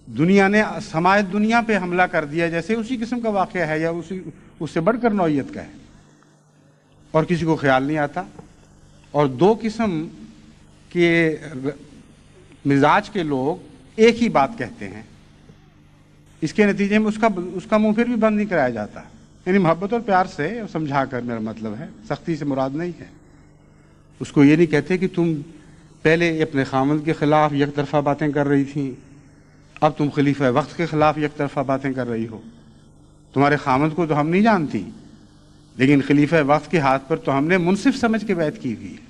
دنیا نے سماج دنیا پہ حملہ کر دیا جیسے اسی قسم کا واقعہ ہے یا اس سے بڑھ کر نوعیت کا ہے، اور کسی کو خیال نہیں آتا۔ اور دو قسم کے مزاج کے لوگ ایک ہی بات کہتے ہیں، اس کے نتیجے میں اس کا منہ پھر بھی بند نہیں کرایا جاتا، یعنی محبت اور پیار سے سمجھا کر، میرا مطلب ہے، سختی سے مراد نہیں ہے۔ اس کو یہ نہیں کہتے کہ تم پہلے اپنے خامند کے خلاف یک طرفہ باتیں کر رہی تھیں، اب تم خلیفہ وقت کے خلاف یک طرفہ باتیں کر رہی ہو۔ تمہارے خامند کو تو ہم نہیں جانتی، لیکن خلیفہ وقت کے ہاتھ پر تو ہم نے منصف سمجھ کے بیعت کی ہوئی ہے۔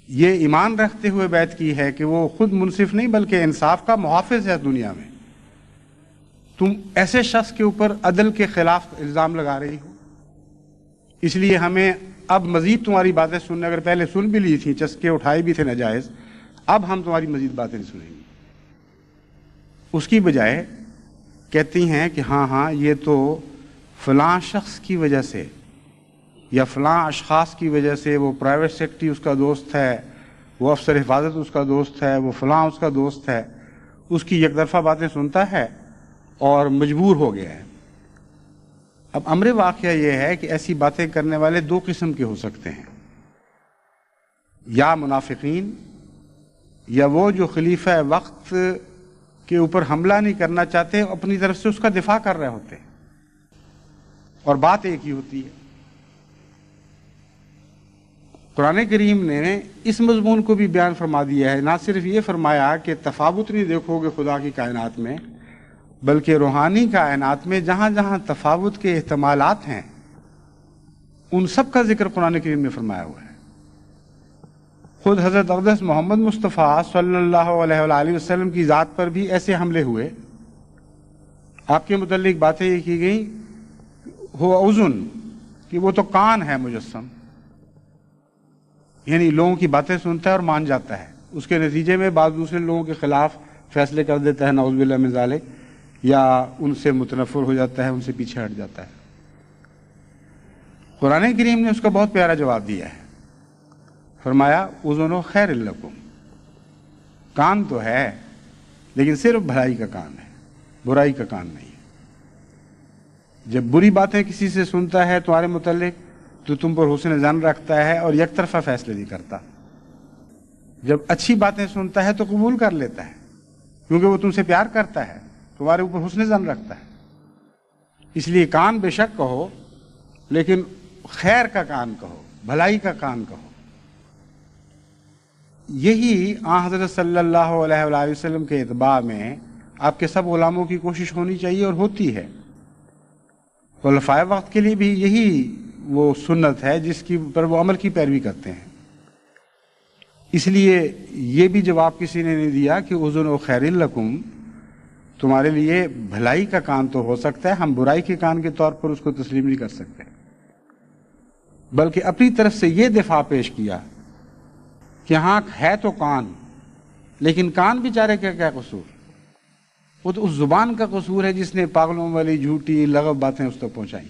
یہ ایمان رکھتے ہوئے بیعت کی ہے کہ وہ خود منصف نہیں بلکہ انصاف کا محافظ ہے دنیا میں۔ تم ایسے شخص کے اوپر عدل کے خلاف الزام لگا رہی ہو، اس لیے ہمیں اب مزید تمہاری باتیں سننے، اگر پہلے سن بھی لی تھی، چسکے اٹھائے بھی تھے ناجائز، اب ہم تمہاری مزید باتیں نہیں سنیں گے۔ اس کی بجائے کہتی ہیں کہ ہاں یہ تو فلاں شخص کی وجہ سے یا فلاں اشخاص کی وجہ سے، وہ پرائیویٹ سیکرٹری اس کا دوست ہے، وہ افسر حفاظت اس کا دوست ہے، وہ فلاں اس کا دوست ہے، اس کی یک طرفہ باتیں سنتا ہے اور مجبور ہو گیا ہے۔ اب امر واقعہ یہ ہے کہ ایسی باتیں کرنے والے دو قسم کے ہو سکتے ہیں، یا منافقین، یا وہ جو خلیفہ وقت کے اوپر حملہ نہیں کرنا چاہتے، اپنی طرف سے اس کا دفاع کر رہے ہوتے ہیں، اور بات ایک ہی ہوتی ہے۔ قرآن کریم نے اس مضمون کو بھی بیان فرما دیا ہے، نہ صرف یہ فرمایا کہ تفاوت نہیں دیکھو گے خدا کی کائنات میں، بلکہ روحانی کائنات میں جہاں جہاں تفاوت کے احتمالات ہیں ان سب کا ذکر قرآن کریم نے فرمایا ہوا ہے۔ خود حضرت اقدس محمد مصطفیٰ صلی اللہ علیہ وآلہ وسلم کی ذات پر بھی ایسے حملے ہوئے، آپ کے متعلق باتیں یہ کی گئیں، ہو اذن، کہ وہ تو کان ہے مجسم، یعنی لوگوں کی باتیں سنتا ہے اور مان جاتا ہے، اس کے نتیجے میں بعض دوسرے لوگوں کے خلاف فیصلے کر دیتا ہے، نعوذ باللہ من ذالک، یا ان سے متنفر ہو جاتا ہے، ان سے پیچھے ہٹ جاتا ہے۔ قرآن کریم نے اس کا بہت پیارا جواب دیا ہے، فرمایا اذن خیر لکم، کان تو ہے لیکن صرف بھلائی کا کان ہے، برائی کا کان نہیں ہے۔ جب بری باتیں کسی سے سنتا ہے تمہارے متعلق تو تم پر حسن ظن رکھتا ہے اور یک طرفہ فیصلے نہیں کرتا، جب اچھی باتیں سنتا ہے تو قبول کر لیتا ہے، کیونکہ وہ تم سے پیار کرتا ہے، تمہارے اوپر حسن ظن رکھتا ہے۔ اس لیے کان بے شک کہو، لیکن خیر کا کان کہو، بھلائی کا کان کہو۔ یہی آن حضرت صلی اللہ علیہ وآلہ وسلم کے اتباع میں آپ کے سب علماءوں کی کوشش ہونی چاہیے اور ہوتی ہے۔ خلفائے وقت کے لیے بھی یہی وہ سنت ہے جس کی پر وہ عمل کی پیروی کرتے ہیں۔ اس لیے یہ بھی جواب کسی نے نہیں دیا کہ اذن خیر لکم، تمہارے لیے بھلائی کا کان تو ہو سکتا ہے، ہم برائی کے کان کے طور پر اس کو تسلیم نہیں کر سکتے، بلکہ اپنی طرف سے یہ دفاع پیش کیا کہ ہاں ہے تو کان، لیکن کان بیچارے کا کیا قصور؟ وہ تو اس زبان کا قصور ہے جس نے پاگلوں والی جھوٹی لغو باتیں اس تک پہنچائیں۔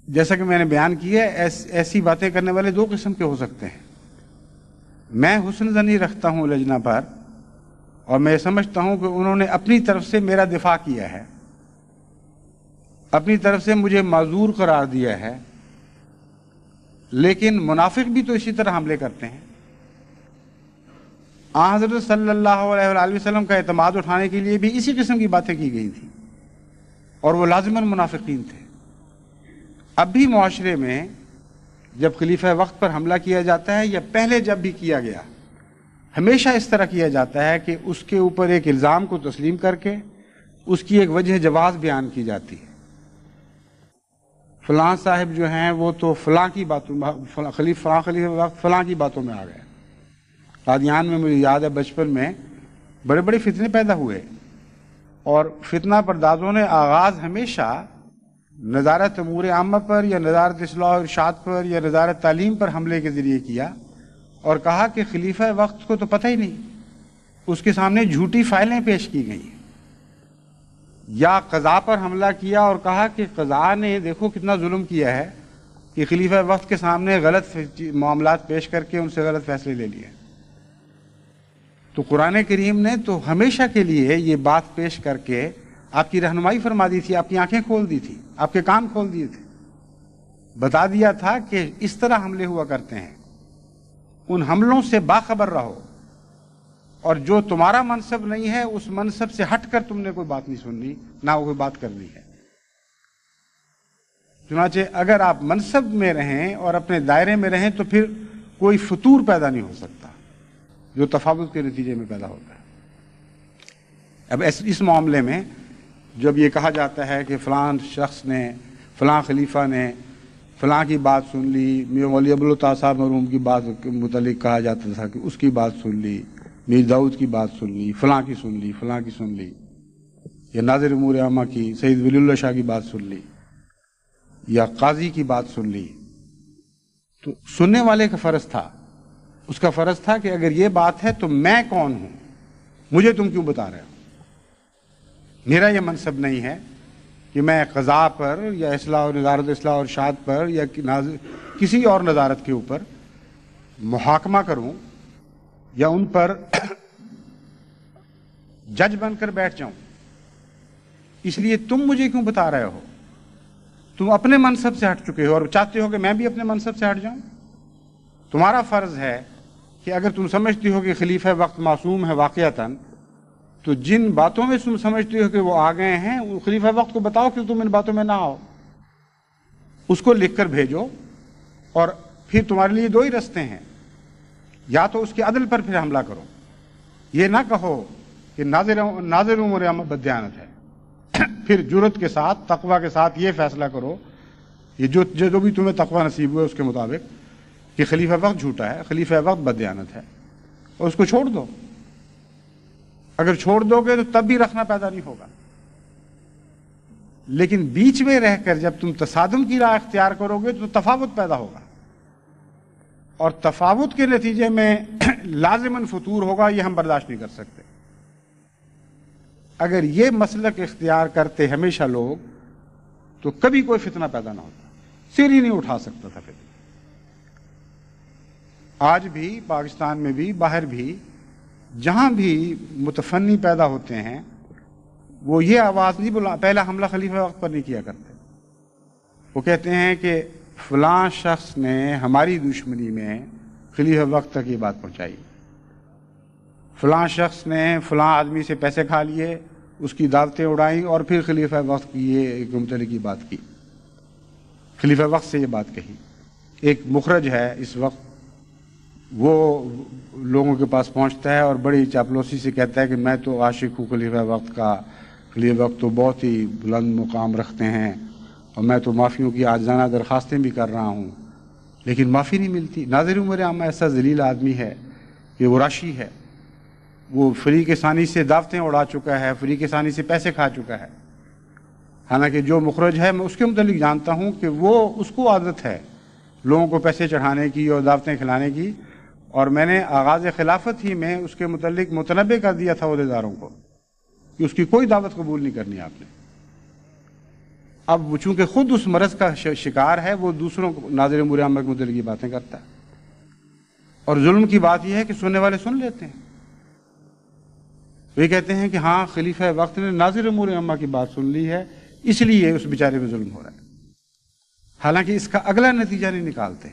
جیسا کہ میں نے بیان کیا، ایسی باتیں کرنے والے دو قسم کے ہو سکتے ہیں۔ میں حسن ظنی رکھتا ہوں لجنا پر، اور میں سمجھتا ہوں کہ انہوں نے اپنی طرف سے میرا دفاع کیا ہے، اپنی طرف سے مجھے معذور قرار دیا ہے، لیکن منافق بھی تو اسی طرح حملے کرتے ہیں۔ آن حضرت صلی اللہ علیہ وآلہ وسلم کا اعتماد اٹھانے کے لیے بھی اسی قسم کی باتیں کی گئی تھیں، اور وہ لازماً منافقین تھے۔ اب بھی معاشرے میں جب خلیفہ وقت پر حملہ کیا جاتا ہے، یا پہلے جب بھی کیا گیا، ہمیشہ اس طرح کیا جاتا ہے کہ اس کے اوپر ایک الزام کو تسلیم کر کے اس کی ایک وجہ جواز بیان کی جاتی ہے۔ فلاں صاحب جو ہیں وہ تو فلاں کی باتوں، خلیفہ وقت فلاں کی باتوں میں آ گئے۔ قادیان میں مجھے یاد ہے بچپن میں بڑے بڑے فتنے پیدا ہوئے، اور فتنہ پردازوں نے آغاز ہمیشہ نظارت امور عامہ پر یا نظارت اصلاح و ارشاد پر یا نظارت تعلیم پر حملے کے ذریعے کیا، اور کہا کہ خلیفہ وقت کو تو پتہ ہی نہیں، اس کے سامنے جھوٹی فائلیں پیش کی گئی، یا قضاء پر حملہ کیا اور کہا کہ قضاء نے دیکھو کتنا ظلم کیا ہے کہ خلیفہ وقت کے سامنے غلط معاملات پیش کر کے ان سے غلط فیصلے لے لیے۔ تو قرآن کریم نے تو ہمیشہ کے لیے یہ بات پیش کر کے آپ کی رہنمائی فرما دی تھی، آپ کی آنکھیں کھول دی تھی، آپ کے کان کھول دیے تھے، بتا دیا تھا کہ اس طرح حملے ہوا کرتے ہیں، ان حملوں سے باخبر رہو اور جو تمہارا منصب نہیں ہے اس منصب سے ہٹ کر تم نے کوئی بات نہیں سننی، نہ کوئی بات کرنی ہے۔ چنانچہ اگر آپ منصب میں رہیں اور اپنے دائرے میں رہیں تو پھر کوئی فتور پیدا نہیں ہو سکتا جو تفاوت کے نتیجے میں پیدا ہوتا ہے۔ اب اس معاملے میں جب یہ کہا جاتا ہے کہ فلاں شخص نے، فلاں خلیفہ نے فلاں کی بات سن لی، میر ولی ابوالطاہر صاحب مرحوم کی بات کے متعلق کہا جاتا تھا کہ اس کی بات سن لی، میر داؤد کی بات سن لی، فلاں کی سن لی، فلاں کی سن لی، یا ناظر امور عامہ کی سید ولی اللہ شاہ کی بات سن لی، یا قاضی کی بات سن لی، تو سننے والے کا فرض تھا، اس کا فرض تھا کہ اگر یہ بات ہے تو میں کون ہوں، مجھے تم کیوں بتا رہے ہو؟ میرا یہ منصب نہیں ہے کہ میں قضاء پر یا اصلاح اور نظارت اصلاح اور ارشاد پر یا کسی اور نظارت کے اوپر محاکمہ کروں یا ان پر جج بن کر بیٹھ جاؤں۔ اس لیے تم مجھے کیوں بتا رہے ہو؟ تم اپنے منصب سے ہٹ چکے ہو اور چاہتے ہو کہ میں بھی اپنے منصب سے ہٹ جاؤں۔ تمہارا فرض ہے کہ اگر تم سمجھتی ہو کہ خلیفہ وقت معصوم ہے واقعتاً، تو جن باتوں میں تم سمجھتی ہو کہ وہ آ گئے ہیں وہ خلیفہ وقت کو بتاؤ کہ تم ان باتوں میں نہ آؤ، اس کو لکھ کر بھیجو، اور پھر تمہارے لیے دو ہی رستے ہیں، یا تو اس کے عدل پر پھر حملہ کرو، یہ نہ کہو کہ ناظر امور عامہ بددیانت ہے، پھر جرت کے ساتھ تقوی کے ساتھ یہ فیصلہ کرو، یہ جو بھی تمہیں تقوی نصیب ہوئے اس کے مطابق، کہ خلیفہ وقت جھوٹا ہے، خلیفہ وقت بددیانت ہے، اور اس کو چھوڑ دو۔ اگر چھوڑ دو گے تو تب بھی رکھنا پیدا نہیں ہوگا، لیکن بیچ میں رہ کر جب تم تصادم کی راہ اختیار کرو گے تو تفاوت پیدا ہوگا، اور تفاوت کے نتیجے میں لازماً فتور ہوگا، یہ ہم برداشت نہیں کر سکتے۔ اگر یہ مسلک اختیار کرتے ہمیشہ لوگ تو کبھی کوئی فتنہ پیدا نہ ہوتا، سر ہی نہیں اٹھا سکتا تھا فتنہ۔ آج بھی پاکستان میں بھی باہر بھی جہاں بھی متفنی پیدا ہوتے ہیں وہ یہ آواز نہیں پہلا حملہ خلیفہ وقت پر نہیں کیا کرتے، وہ کہتے ہیں کہ فلاں شخص نے ہماری دشمنی میں خلیفہ وقت تک یہ بات پہنچائی، فلاں شخص نے فلاں آدمی سے پیسے کھا لیے، اس کی دعوتیں اڑائیں اور پھر خلیفہ وقت کی یہ متعلق کی بات کی، خلیفہ وقت سے یہ بات کہی۔ ایک مخرج ہے اس وقت، وہ لوگوں کے پاس پہنچتا ہے اور بڑی چاپلوسی سے کہتا ہے کہ میں تو عاشق ہوں خلیفہ وقت کا، خلیفہ وقت تو بہت ہی بلند مقام رکھتے ہیں اور میں تو معافیوں کی عاجزانہ درخواستیں بھی کر رہا ہوں، لیکن معافی نہیں ملتی۔ ناظر امور عامہ ایسا ذلیل آدمی ہے کہ وہ راشی ہے، وہ فریق ثانی سے دعوتیں اڑا چکا ہے، فریق ثانی سے پیسے کھا چکا ہے، حالانکہ جو مخرج ہے میں اس کے متعلق جانتا ہوں کہ وہ اس کو عادت ہے لوگوں کو پیسے چڑھانے کی اور دعوتیں کھلانے کی، اور میں نے آغاز خلافت ہی میں اس کے متعلق متنبع کر دیا تھا عہدیداروں کو کہ اس کی کوئی دعوت قبول نہیں کرنی آپ نے۔ اب وہ چونکہ خود اس مرض کا شکار ہے، وہ دوسروں کو ناظر امور عامہ کے متعلق یہ باتیں کرتا ہے، اور ظلم کی بات یہ ہے کہ سننے والے سن لیتے ہیں، وہ کہتے ہیں کہ ہاں خلیفہ وقت نے ناظر امور عامہ کی بات سن لی ہے اس لیے اس بیچارے میں ظلم ہو رہا ہے، حالانکہ اس کا اگلا نتیجہ نہیں نکالتے۔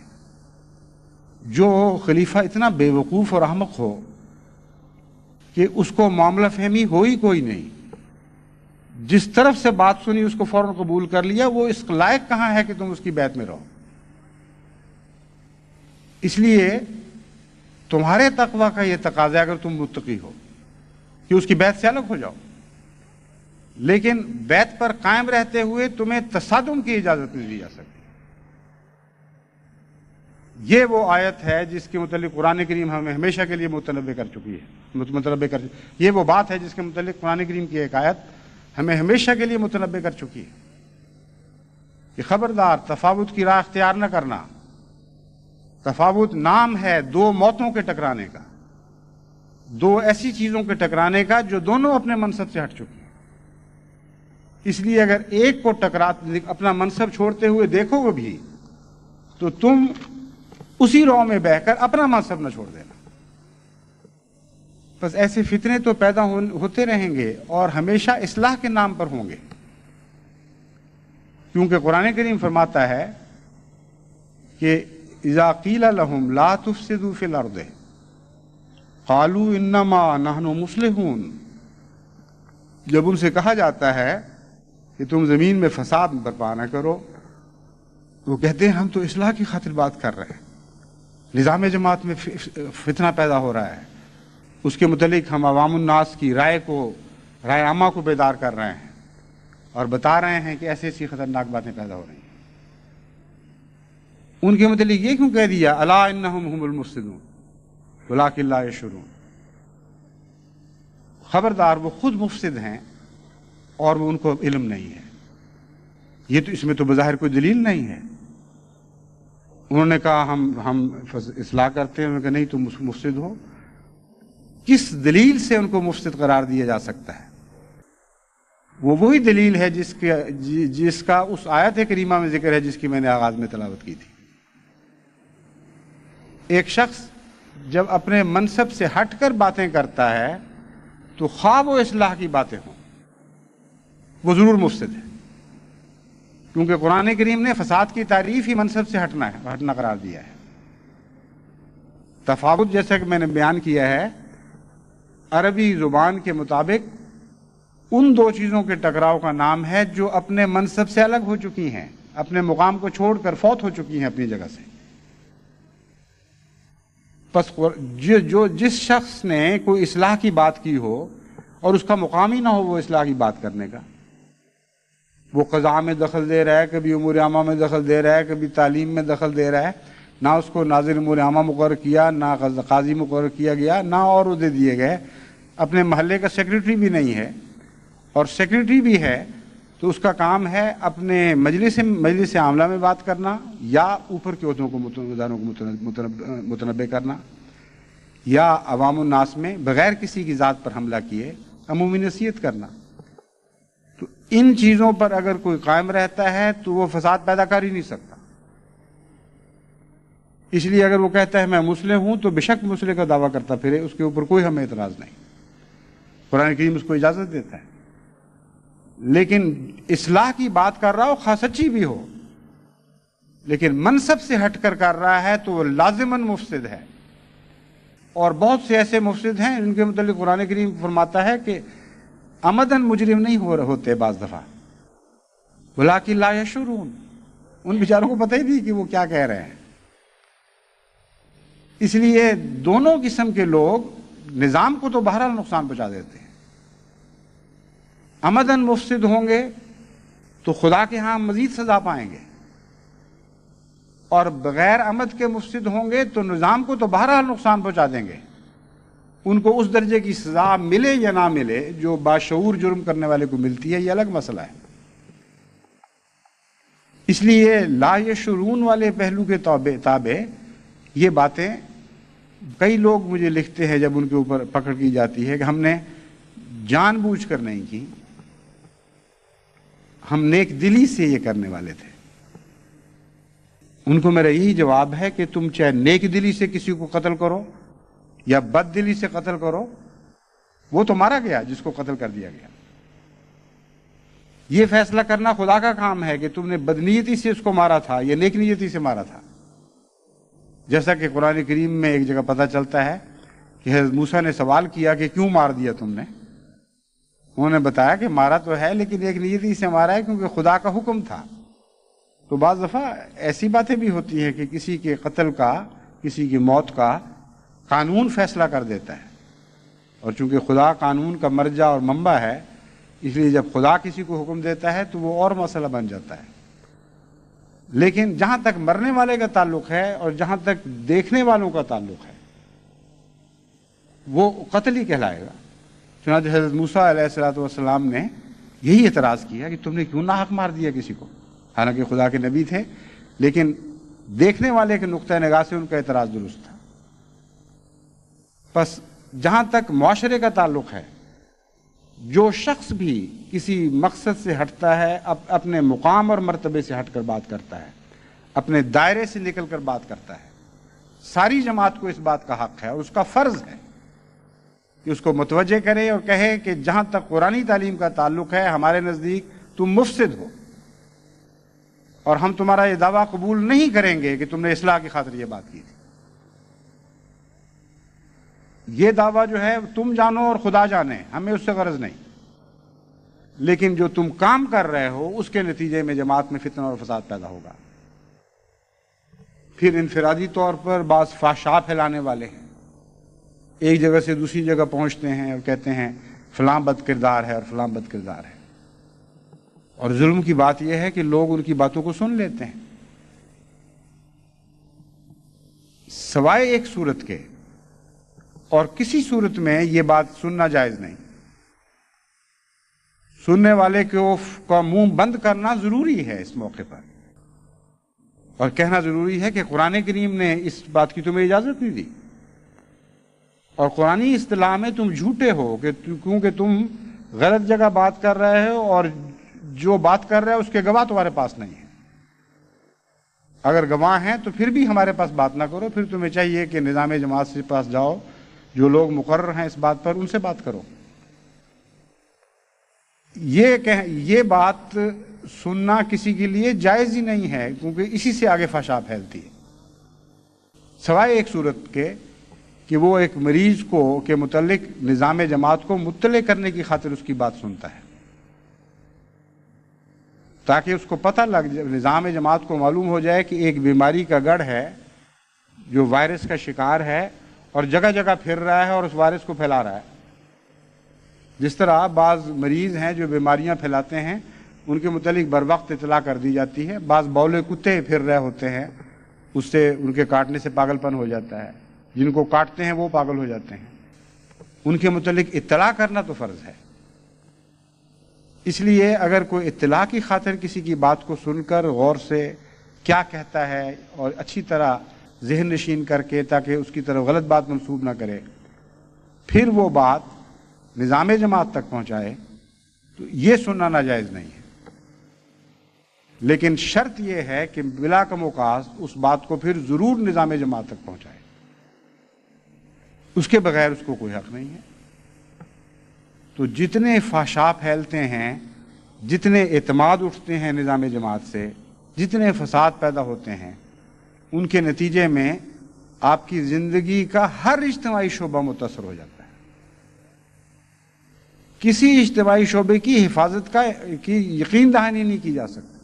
جو خلیفہ اتنا بے وقوف اور احمق ہو کہ اس کو معاملہ فہمی ہوئی کوئی نہیں، جس طرف سے بات سنی اس کو فوراً قبول کر لیا، وہ اس لائق کہاں ہے کہ تم اس کی بیعت میں رہو؟ اس لیے تمہارے تقوی کا یہ تقاضا ہے اگر تم متقی ہو کہ اس کی بیعت سے الگ ہو جاؤ، لیکن بیعت پر قائم رہتے ہوئے تمہیں تصادم کی اجازت نہیں دی جا سکتی۔ یہ وہ آیت ہے جس کے متعلق قرآن کریم ہمیں ہمیشہ کے لیے متنبع کر چکی ہے، یہ وہ بات ہے جس کے متعلق قرآن کریم کی ایک آیت ہمیں ہمیشہ کے لیے متنبع کر چکی ہے کہ خبردار تفاوت کی راہ اختیار نہ کرنا۔ تفاوت نام ہے دو موتوں کے ٹکرانے کا، دو ایسی چیزوں کے ٹکرانے کا جو دونوں اپنے منصب سے ہٹ چکی ہیں۔ اس لیے اگر ایک کو اپنا منصب چھوڑتے ہوئے دیکھو گے بھی تو تم اسی رو میں بہ کر اپنا منصب نہ چھوڑ دینا۔ بس ایسے فتنے تو پیدا ہوتے رہیں گے اور ہمیشہ اصلاح کے نام پر ہوں گے، کیونکہ قرآن کریم فرماتا ہے کہ اذا قیل لهم لا تفسدوا فی الارض، قالوا انما نحن مصلحون، جب ان سے کہا جاتا ہے کہ تم زمین میں فساد برپا نہ کرو، وہ کہتے ہیں ہم تو اصلاح کی خاطر بات کر رہے ہیں، نظام جماعت میں فتنہ پیدا ہو رہا ہے، اس کے متعلق ہم عوام الناس کی رائے عامہ کو بیدار کر رہے ہیں اور بتا رہے ہیں کہ ایسی ایسی خطرناک باتیں پیدا ہو رہی ہیں۔ ان کے متعلق یہ کیوں کہہ دیا الا انہم هم المفسدون ولکن لا یشعرون؟ خبردار، وہ خود مفسد ہیں اور وہ ان کو علم نہیں ہے۔ یہ تو اس میں تو بظاہر کوئی دلیل نہیں ہے۔ انہوں نے کہا ہم اصلاح کرتے ہیں، انہوں نے کہا نہیں تم مفسد ہو۔ کس دلیل سے ان کو مفسد قرار دیا جا سکتا ہے؟ وہ وہی دلیل ہے جس کا اس آیت کریمہ میں ذکر ہے جس کی میں نے آغاز میں تلاوت کی تھی۔ ایک شخص جب اپنے منصب سے ہٹ کر باتیں کرتا ہے تو خواہ وہ اصلاح کی باتیں ہوں، وہ ضرور مفسد ہے، کیونکہ قرآن کریم نے فساد کی تعریف ہی منصب سے ہٹنا قرار دیا ہے۔ تفاوت جیسا کہ میں نے بیان کیا ہے، عربی زبان کے مطابق ان دو چیزوں کے ٹکراؤ کا نام ہے جو اپنے منصب سے الگ ہو چکی ہیں، اپنے مقام کو چھوڑ کر فوت ہو چکی ہیں اپنی جگہ سے۔ پس جس شخص نے کوئی اصلاح کی بات کی ہو اور اس کا مقام ہی نہ ہو وہ اصلاح کی بات کرنے کا، وہ قضاء میں دخل دے رہا ہے، کبھی امور عامہ میں دخل دے رہا ہے، کبھی تعلیم میں دخل دے رہا ہے، نہ اس کو ناظر امور عامہ مقرر کیا، نہ قاضی مقرر کیا گیا، نہ اور عہدے دیے گئے، اپنے محلے کا سیکریٹری بھی نہیں ہے، اور سیکریٹری بھی ہے تو اس کا کام ہے اپنے مجلس عاملہ میں بات کرنا، یا اوپر کے عہدوں کو متنبع کرنا، یا عوام الناس میں بغیر کسی کی ذات پر حملہ کیے عمومی نصیحت کرنا۔ تو ان چیزوں پر اگر کوئی قائم رہتا ہے تو وہ فساد پیدا کر ہی نہیں سکتا۔ اس لیے اگر وہ کہتا ہے میں مسلح ہوں تو بے شک مسلح کا دعویٰ کرتا پھرے، اس کے اوپر کوئی ہمیں اعتراض نہیں، قرآن کریم اس کو اجازت دیتا ہے۔ لیکن اصلاح کی بات کر رہا ہو، خواہ سچی بھی ہو، لیکن منصب سے ہٹ کر رہا ہے تو وہ لازماً مفسد ہے۔ اور بہت سے ایسے مفسد ہیں جن کے متعلق قرآن کریم فرماتا ہے کہ عمدن مجرم نہیں ہوتے بعض دفعہ، ولکن لا یشعرون، ان بیچاروں کو پتہ ہی نہیں کہ وہ کیا کہہ رہے ہیں۔ اس لیے دونوں قسم کے لوگ نظام کو تو بہرحال نقصان پہنچا دیتے ہیں۔ عمدن مفسد ہوں گے تو خدا کے ہاں مزید سزا پائیں گے، اور بغیر عمد کے مفسد ہوں گے تو نظام کو تو بہرحال نقصان پہنچا دیں گے۔ ان کو اس درجے کی سزا ملے یا نہ ملے جو باشعور جرم کرنے والے کو ملتی ہے، یہ الگ مسئلہ ہے۔ اس لیے لا یشعرون والے پہلو کے تابع یہ باتیں کئی لوگ مجھے لکھتے ہیں جب ان کے اوپر پکڑ کی جاتی ہے کہ ہم نے جان بوجھ کر نہیں کی، ہم نیک دلی سے یہ کرنے والے تھے۔ ان کو میرا یہی جواب ہے کہ تم چاہے نیک دلی سے کسی کو قتل کرو یا بد دلی سے قتل کرو، وہ تو مارا گیا جس کو قتل کر دیا گیا۔ یہ فیصلہ کرنا خدا کا کام ہے کہ تم نے بدنیتی سے اس کو مارا تھا یا نیک نیتی سے مارا تھا۔ جیسا کہ قرآن کریم میں ایک جگہ پتہ چلتا ہے کہ حضرت موسیٰ نے سوال کیا کہ کیوں مار دیا تم نے؟ انہوں نے بتایا کہ مارا تو ہے لیکن ایک نیتی سے مارا ہے کیونکہ خدا کا حکم تھا۔ تو بعض دفعہ ایسی باتیں بھی ہوتی ہیں کہ کسی کے قتل کا، کسی کی موت کا قانون فیصلہ کر دیتا ہے، اور چونکہ خدا قانون کا مرجع اور منبع ہے، اس لیے جب خدا کسی کو حکم دیتا ہے تو وہ اور مسئلہ بن جاتا ہے۔ لیکن جہاں تک مرنے والے کا تعلق ہے اور جہاں تک دیکھنے والوں کا تعلق ہے وہ قتل ہی کہلائے گا۔ چنانچہ حضرت موسیٰ علیہ السلام نے یہی اعتراض کیا کہ تم نے کیوں ناحق مار دیا کسی کو، حالانکہ خدا کے نبی تھے، لیکن دیکھنے والے کے نقطہ نگاہ سے ان کا اعتراض درست تھا۔ پس جہاں تک معاشرے کا تعلق ہے، جو شخص بھی کسی مقصد سے ہٹتا ہے، اپنے مقام اور مرتبے سے ہٹ کر بات کرتا ہے، اپنے دائرے سے نکل کر بات کرتا ہے، ساری جماعت کو اس بات کا حق ہے اور اس کا فرض ہے کہ اس کو متوجہ کرے اور کہے کہ جہاں تک قرآنی تعلیم کا تعلق ہے ہمارے نزدیک تم مفسد ہو، اور ہم تمہارا یہ دعویٰ قبول نہیں کریں گے کہ تم نے اصلاح کی خاطر یہ بات کی تھی۔ یہ دعویٰ جو ہے تم جانو اور خدا جانے، ہمیں اس سے غرض نہیں، لیکن جو تم کام کر رہے ہو اس کے نتیجے میں جماعت میں فتنہ اور فساد پیدا ہوگا۔ پھر انفرادی طور پر بعض فحشا پھیلانے والے ہیں، ایک جگہ سے دوسری جگہ پہنچتے ہیں اور کہتے ہیں فلاں بد کردار ہے اور فلاں بد کردار ہے، اور ظلم کی بات یہ ہے کہ لوگ ان کی باتوں کو سن لیتے ہیں سوائے ایک صورت کے، اور کسی صورت میں یہ بات سننا جائز نہیں۔ سننے والے کا منہ بند کرنا ضروری ہے اس موقع پر، اور کہنا ضروری ہے کہ قرآن کریم نے اس بات کی تمہیں اجازت نہیں دی، اور قرآنی اصطلاح میں تم جھوٹے ہو کہ کیونکہ تم غلط جگہ بات کر رہے ہو، اور جو بات کر رہے ہو اس کے گواہ تمہارے پاس نہیں ہیں۔ اگر گواہ ہیں تو پھر بھی ہمارے پاس بات نہ کرو، پھر تمہیں چاہیے کہ نظام جماعت سے پاس جاؤ، جو لوگ مقرر ہیں اس بات پر ان سے بات کرو۔ یہ بات سننا کسی کے لیے جائز ہی نہیں ہے، کیونکہ اسی سے آگے فحشا پھیلتی ہے، سوائے ایک صورت کے کہ وہ ایک مریض کے متعلق نظام جماعت کو مطلع کرنے کی خاطر اس کی بات سنتا ہے، تاکہ اس کو پتہ لگ جائے، نظام جماعت کو معلوم ہو جائے کہ ایک بیماری کا گڑھ ہے جو وائرس کا شکار ہے اور جگہ جگہ پھر رہا ہے اور اس وائرس کو پھیلا رہا ہے۔ جس طرح بعض مریض ہیں جو بیماریاں پھیلاتے ہیں، ان کے متعلق بر وقت اطلاع کر دی جاتی ہے، بعض بولے کتے پھر رہے ہوتے ہیں، اس سے ان کے کاٹنے سے پاگل پن ہو جاتا ہے، جن کو کاٹتے ہیں وہ پاگل ہو جاتے ہیں، ان کے متعلق اطلاع کرنا تو فرض ہے۔ اس لیے اگر کوئی اطلاع کی خاطر کسی کی بات کو سن کر غور سے کیا کہتا ہے اور اچھی طرح ذہن نشین کر کے تاکہ اس کی طرف غلط بات منسوب نہ کرے، پھر وہ بات نظام جماعت تک پہنچائے، تو یہ سننا ناجائز نہیں ہے، لیکن شرط یہ ہے کہ بلا کم اوقات اس بات کو پھر ضرور نظام جماعت تک پہنچائے، اس کے بغیر اس کو کوئی حق نہیں ہے۔ تو جتنے فحشا پھیلتے ہیں، جتنے اعتماد اٹھتے ہیں نظام جماعت سے، جتنے فساد پیدا ہوتے ہیں، ان کے نتیجے میں آپ کی زندگی کا ہر اجتماعی شعبہ متاثر ہو جاتا ہے۔ کسی اجتماعی شعبے کی حفاظت کی یقین دہانی نہیں کی جا سکتی،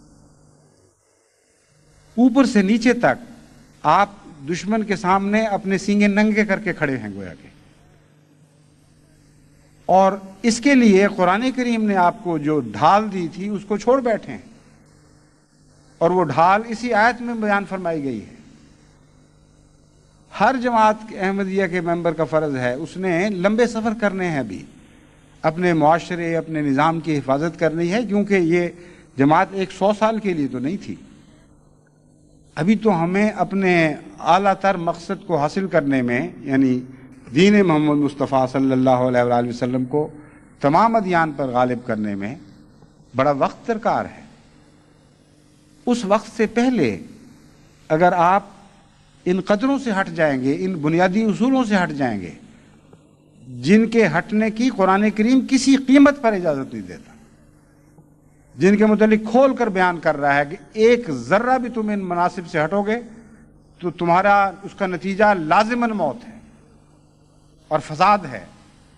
اوپر سے نیچے تک آپ دشمن کے سامنے اپنے سینگے ننگے کر کے کھڑے ہیں گویا کہ، اور اس کے لیے قرآن کریم نے آپ کو جو ڈھال دی تھی اس کو چھوڑ بیٹھے ہیں، اور وہ ڈھال اسی آیت میں بیان فرمائی گئی ہے۔ ہر جماعت احمدیہ کے ممبر کا فرض ہے، اس نے لمبے سفر کرنے ہیں، ابھی اپنے معاشرے اپنے نظام کی حفاظت کرنی ہے، کیونکہ یہ جماعت 100 سال کے لیے تو نہیں تھی، ابھی تو ہمیں اپنے اعلیٰ تر مقصد کو حاصل کرنے میں، یعنی دین محمد مصطفیٰ صلی اللہ علیہ وآلہ وسلم کو تمام ادیان پر غالب کرنے میں بڑا وقت درکار ہے۔ اس وقت سے پہلے اگر آپ ان قدروں سے ہٹ جائیں گے، ان بنیادی اصولوں سے ہٹ جائیں گے جن کے ہٹنے کی قرآن کریم کسی قیمت پر اجازت نہیں دیتا، جن کے متعلق کھول کر بیان کر رہا ہے کہ ایک ذرہ بھی تم ان مناسب سے ہٹو گے تو تمہارا اس کا نتیجہ لازماً موت ہے اور فساد ہے،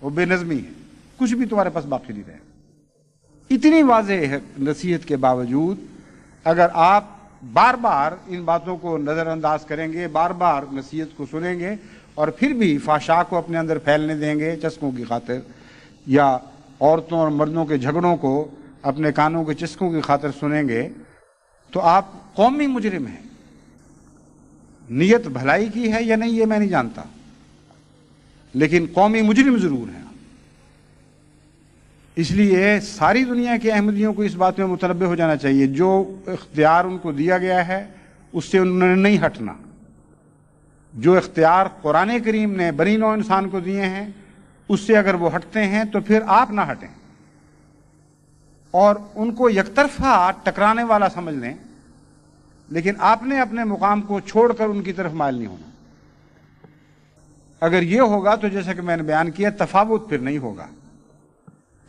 وہ بے نظمی ہے، کچھ بھی تمہارے پاس باقی نہیں رہے۔ اتنی واضح نصیحت کے باوجود اگر آپ بار بار ان باتوں کو نظر انداز کریں گے، بار بار نصیحت کو سنیں گے، اور پھر بھی فحشا کو اپنے اندر پھیلنے دیں گے چسکوں کی خاطر، یا عورتوں اور مردوں کے جھگڑوں کو اپنے کانوں کے چسکوں کی خاطر سنیں گے، تو آپ قومی مجرم ہیں۔ نیت بھلائی کی ہے یا نہیں یہ میں نہیں جانتا، لیکن قومی مجرم ضرور ہیں۔ اس لیے ساری دنیا کے احمدیوں کو اس بات میں متنبہ ہو جانا چاہیے، جو اختیار ان کو دیا گیا ہے اس سے انہوں نے نہیں ہٹنا۔ جو اختیار قرآن کریم نے بنی نوع انسان کو دیے ہیں اس سے اگر وہ ہٹتے ہیں تو پھر آپ نہ ہٹیں، اور ان کو یک طرفہ ٹکرانے والا سمجھ لیں، لیکن آپ نے اپنے مقام کو چھوڑ کر ان کی طرف مائل نہیں ہونا۔ اگر یہ ہوگا تو جیسا کہ میں نے بیان کیا، تفاوت پھر نہیں ہوگا۔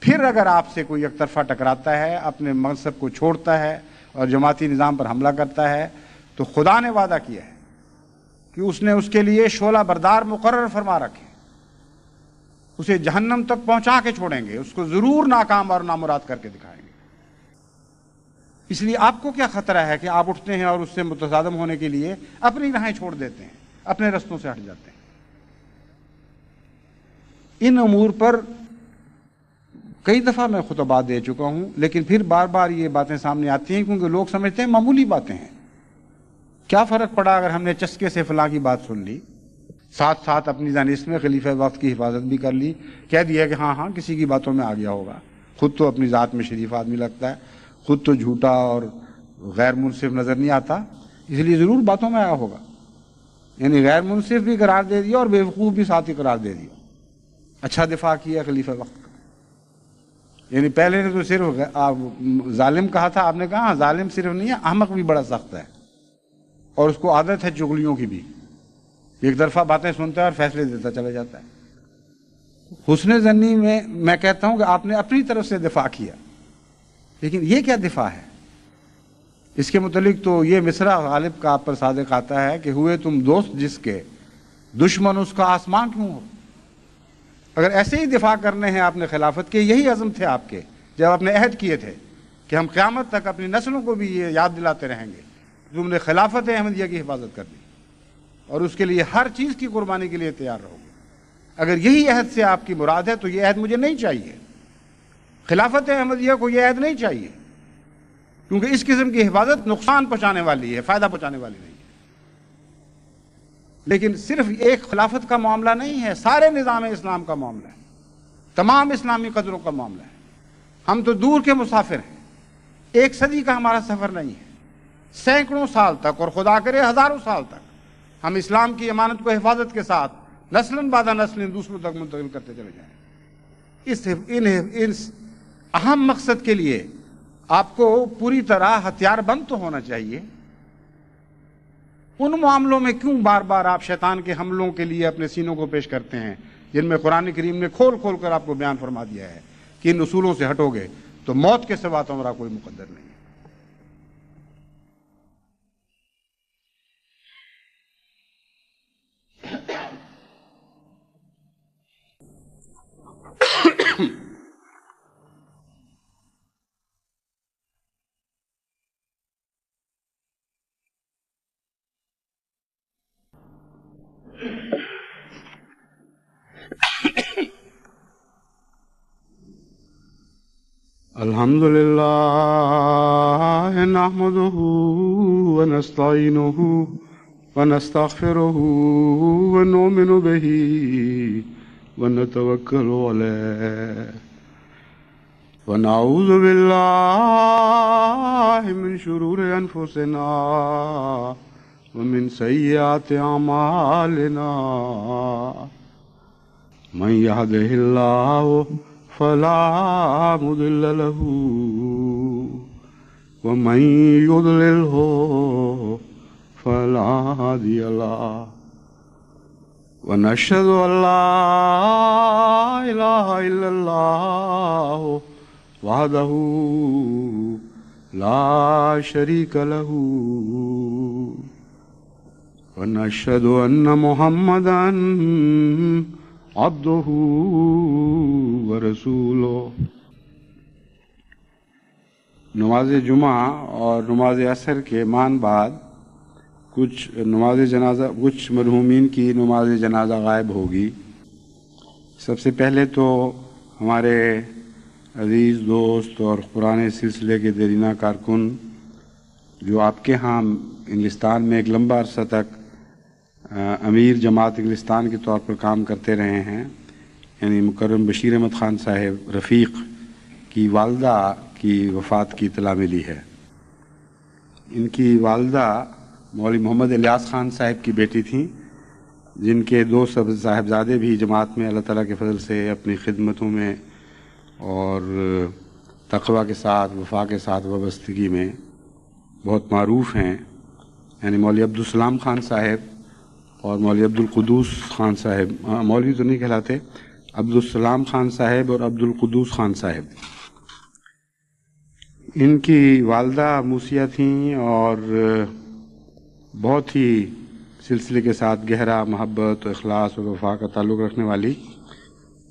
پھر اگر آپ سے کوئی یک طرفہ ٹکراتا ہے، اپنے منصب کو چھوڑتا ہے اور جماعتی نظام پر حملہ کرتا ہے، تو خدا نے وعدہ کیا ہے کہ اس نے اس کے لیے شعلہ بردار مقرر فرما رکھے، اسے جہنم تک پہنچا کے چھوڑیں گے، اس کو ضرور ناکام اور نامراد کر کے دکھائیں گے۔ اس لیے آپ کو کیا خطرہ ہے کہ آپ اٹھتے ہیں اور اس سے متصادم ہونے کے لیے اپنی راہیں چھوڑ دیتے ہیں، اپنے رستوں سے ہٹ جاتے ہیں۔ ان امور پر کئی دفعہ میں خطبات دے چکا ہوں، لیکن پھر بار بار یہ باتیں سامنے آتی ہیں کیونکہ لوگ سمجھتے ہیں معمولی باتیں ہیں۔ کیا فرق پڑا اگر ہم نے چسکے سے فلاں کی بات سن لی، ساتھ ساتھ اپنی دانش میں خلیفہ وقت کی حفاظت بھی کر لی، کہہ دیا کہ ہاں کسی کی باتوں میں آ گیا ہوگا، خود تو اپنی ذات میں شریف آدمی لگتا ہے، خود تو جھوٹا اور غیر منصف نظر نہیں آتا، اس لیے ضرور باتوں میں آیا ہوگا۔ یعنی غیر منصف بھی قرار دے دیا اور بیوقوف بھی ساتھ ہی قرار دے دیا۔ اچھا دفاع کیا خلیفہ وقت کا۔ یعنی پہلے نے تو صرف ظالم کہا تھا، آپ نے کہا ہاں ظالم صرف نہیں ہے، احمق بھی بڑا سخت ہے، اور اس کو عادت ہے چغلیوں کی بھی، ایک طرفہ باتیں سنتا ہے اور فیصلے دیتا چلا جاتا ہے۔ حسن ظنی میں کہتا ہوں کہ آپ نے اپنی طرف سے دفاع کیا، لیکن یہ کیا دفاع ہے؟ اس کے متعلق تو یہ مصرع غالب کا آپ پر صادق آتا ہے کہ ہوئے تم دوست جس کے، دشمن اس کا آسمان کیوں ہو۔ اگر ایسے ہی دفاع کرنے ہیں آپ نے خلافت کے، یہی عزم تھے آپ کے جب آپ نے عہد کیے تھے کہ ہم قیامت تک اپنی نسلوں کو بھی یہ یاد دلاتے رہیں گے، تم نے خلافت احمدیہ کی حفاظت کرنی اور اس کے لیے ہر چیز کی قربانی کے لیے تیار رہو گے۔ اگر یہی عہد سے آپ کی مراد ہے تو یہ عہد مجھے نہیں چاہیے، خلافت احمدیہ کو یہ عہد نہیں چاہیے، کیونکہ اس قسم کی حفاظت نقصان پہنچانے والی ہے، فائدہ پہنچانے والی نہیں ہے۔ لیکن صرف ایک خلافت کا معاملہ نہیں ہے، سارے نظام اسلام کا معاملہ ہے، تمام اسلامی قدروں کا معاملہ ہے۔ ہم تو دور کے مسافر ہیں، ایک صدی کا ہمارا سفر نہیں ہے، سینکڑوں سال تک اور خدا کرے ہزاروں سال تک ہم اسلام کی امانت کو حفاظت کے ساتھ نسلاً بعد نسل دوسروں تک منتقل کرتے چلے جائیں۔ اس اہم مقصد کے لیے آپ کو پوری طرح ہتھیار بند تو ہونا چاہیے۔ ان معاملوں میں کیوں بار بار آپ شیطان کے حملوں کے لیے اپنے سینوں کو پیش کرتے ہیں جن میں قرآن کریم نے کھول کھول کر آپ کو بیان فرما دیا ہے کہ ان اصولوں سے ہٹو گے تو موت کے سوا تمہارا کوئی مقدر نہیں ہے۔ الحمد للہ نحمده ونستعینه ونستغفره ونؤمن به ونتوکل علیہ ونعوذ باللہ من شرور انفسنا ومن سیئات اعمالنا من يهده الله فلا مضل له ومن يضلله فلا هادي له ونشهد أن لا إله إلا الله وحده لا شريك له ونشهد أن محمدا عبدہ ورسولہ۔ نماز جمعہ اور نماز عصر کے مان بعد کچھ مرحومین کی نماز جنازہ غائب ہوگی۔ سب سے پہلے تو ہمارے عزیز دوست اور قرآن سلسلے کے دیرینہ کارکن جو آپ کے ہاں انگلستان میں ایک لمبا عرصہ تک امیر جماعت انگلستان کے طور پر کام کرتے رہے ہیں، یعنی مکرم بشیر احمد خان صاحب رفیق کی والدہ کی وفات کی اطلاع ملی ہے۔ ان کی والدہ مولوی محمد الیاس خان صاحب کی بیٹی تھیں، جن کے دو صاحبزادے بھی جماعت میں اللہ تعالیٰ کے فضل سے اپنی خدمتوں میں اور تقویٰ کے ساتھ وفا کے ساتھ وابستگی میں بہت معروف ہیں، یعنی مولوی عبدالسلام خان صاحب اور مولوی عبدالقدوس خان صاحب، مولوی تو نہیں کہلاتے، عبدالسلام خان صاحب اور عبدالقدوس خان صاحب۔ ان کی والدہ موسیہ تھیں اور بہت ہی سلسلے کے ساتھ گہرا محبت و اخلاص و وفا کا تعلق رکھنے والی،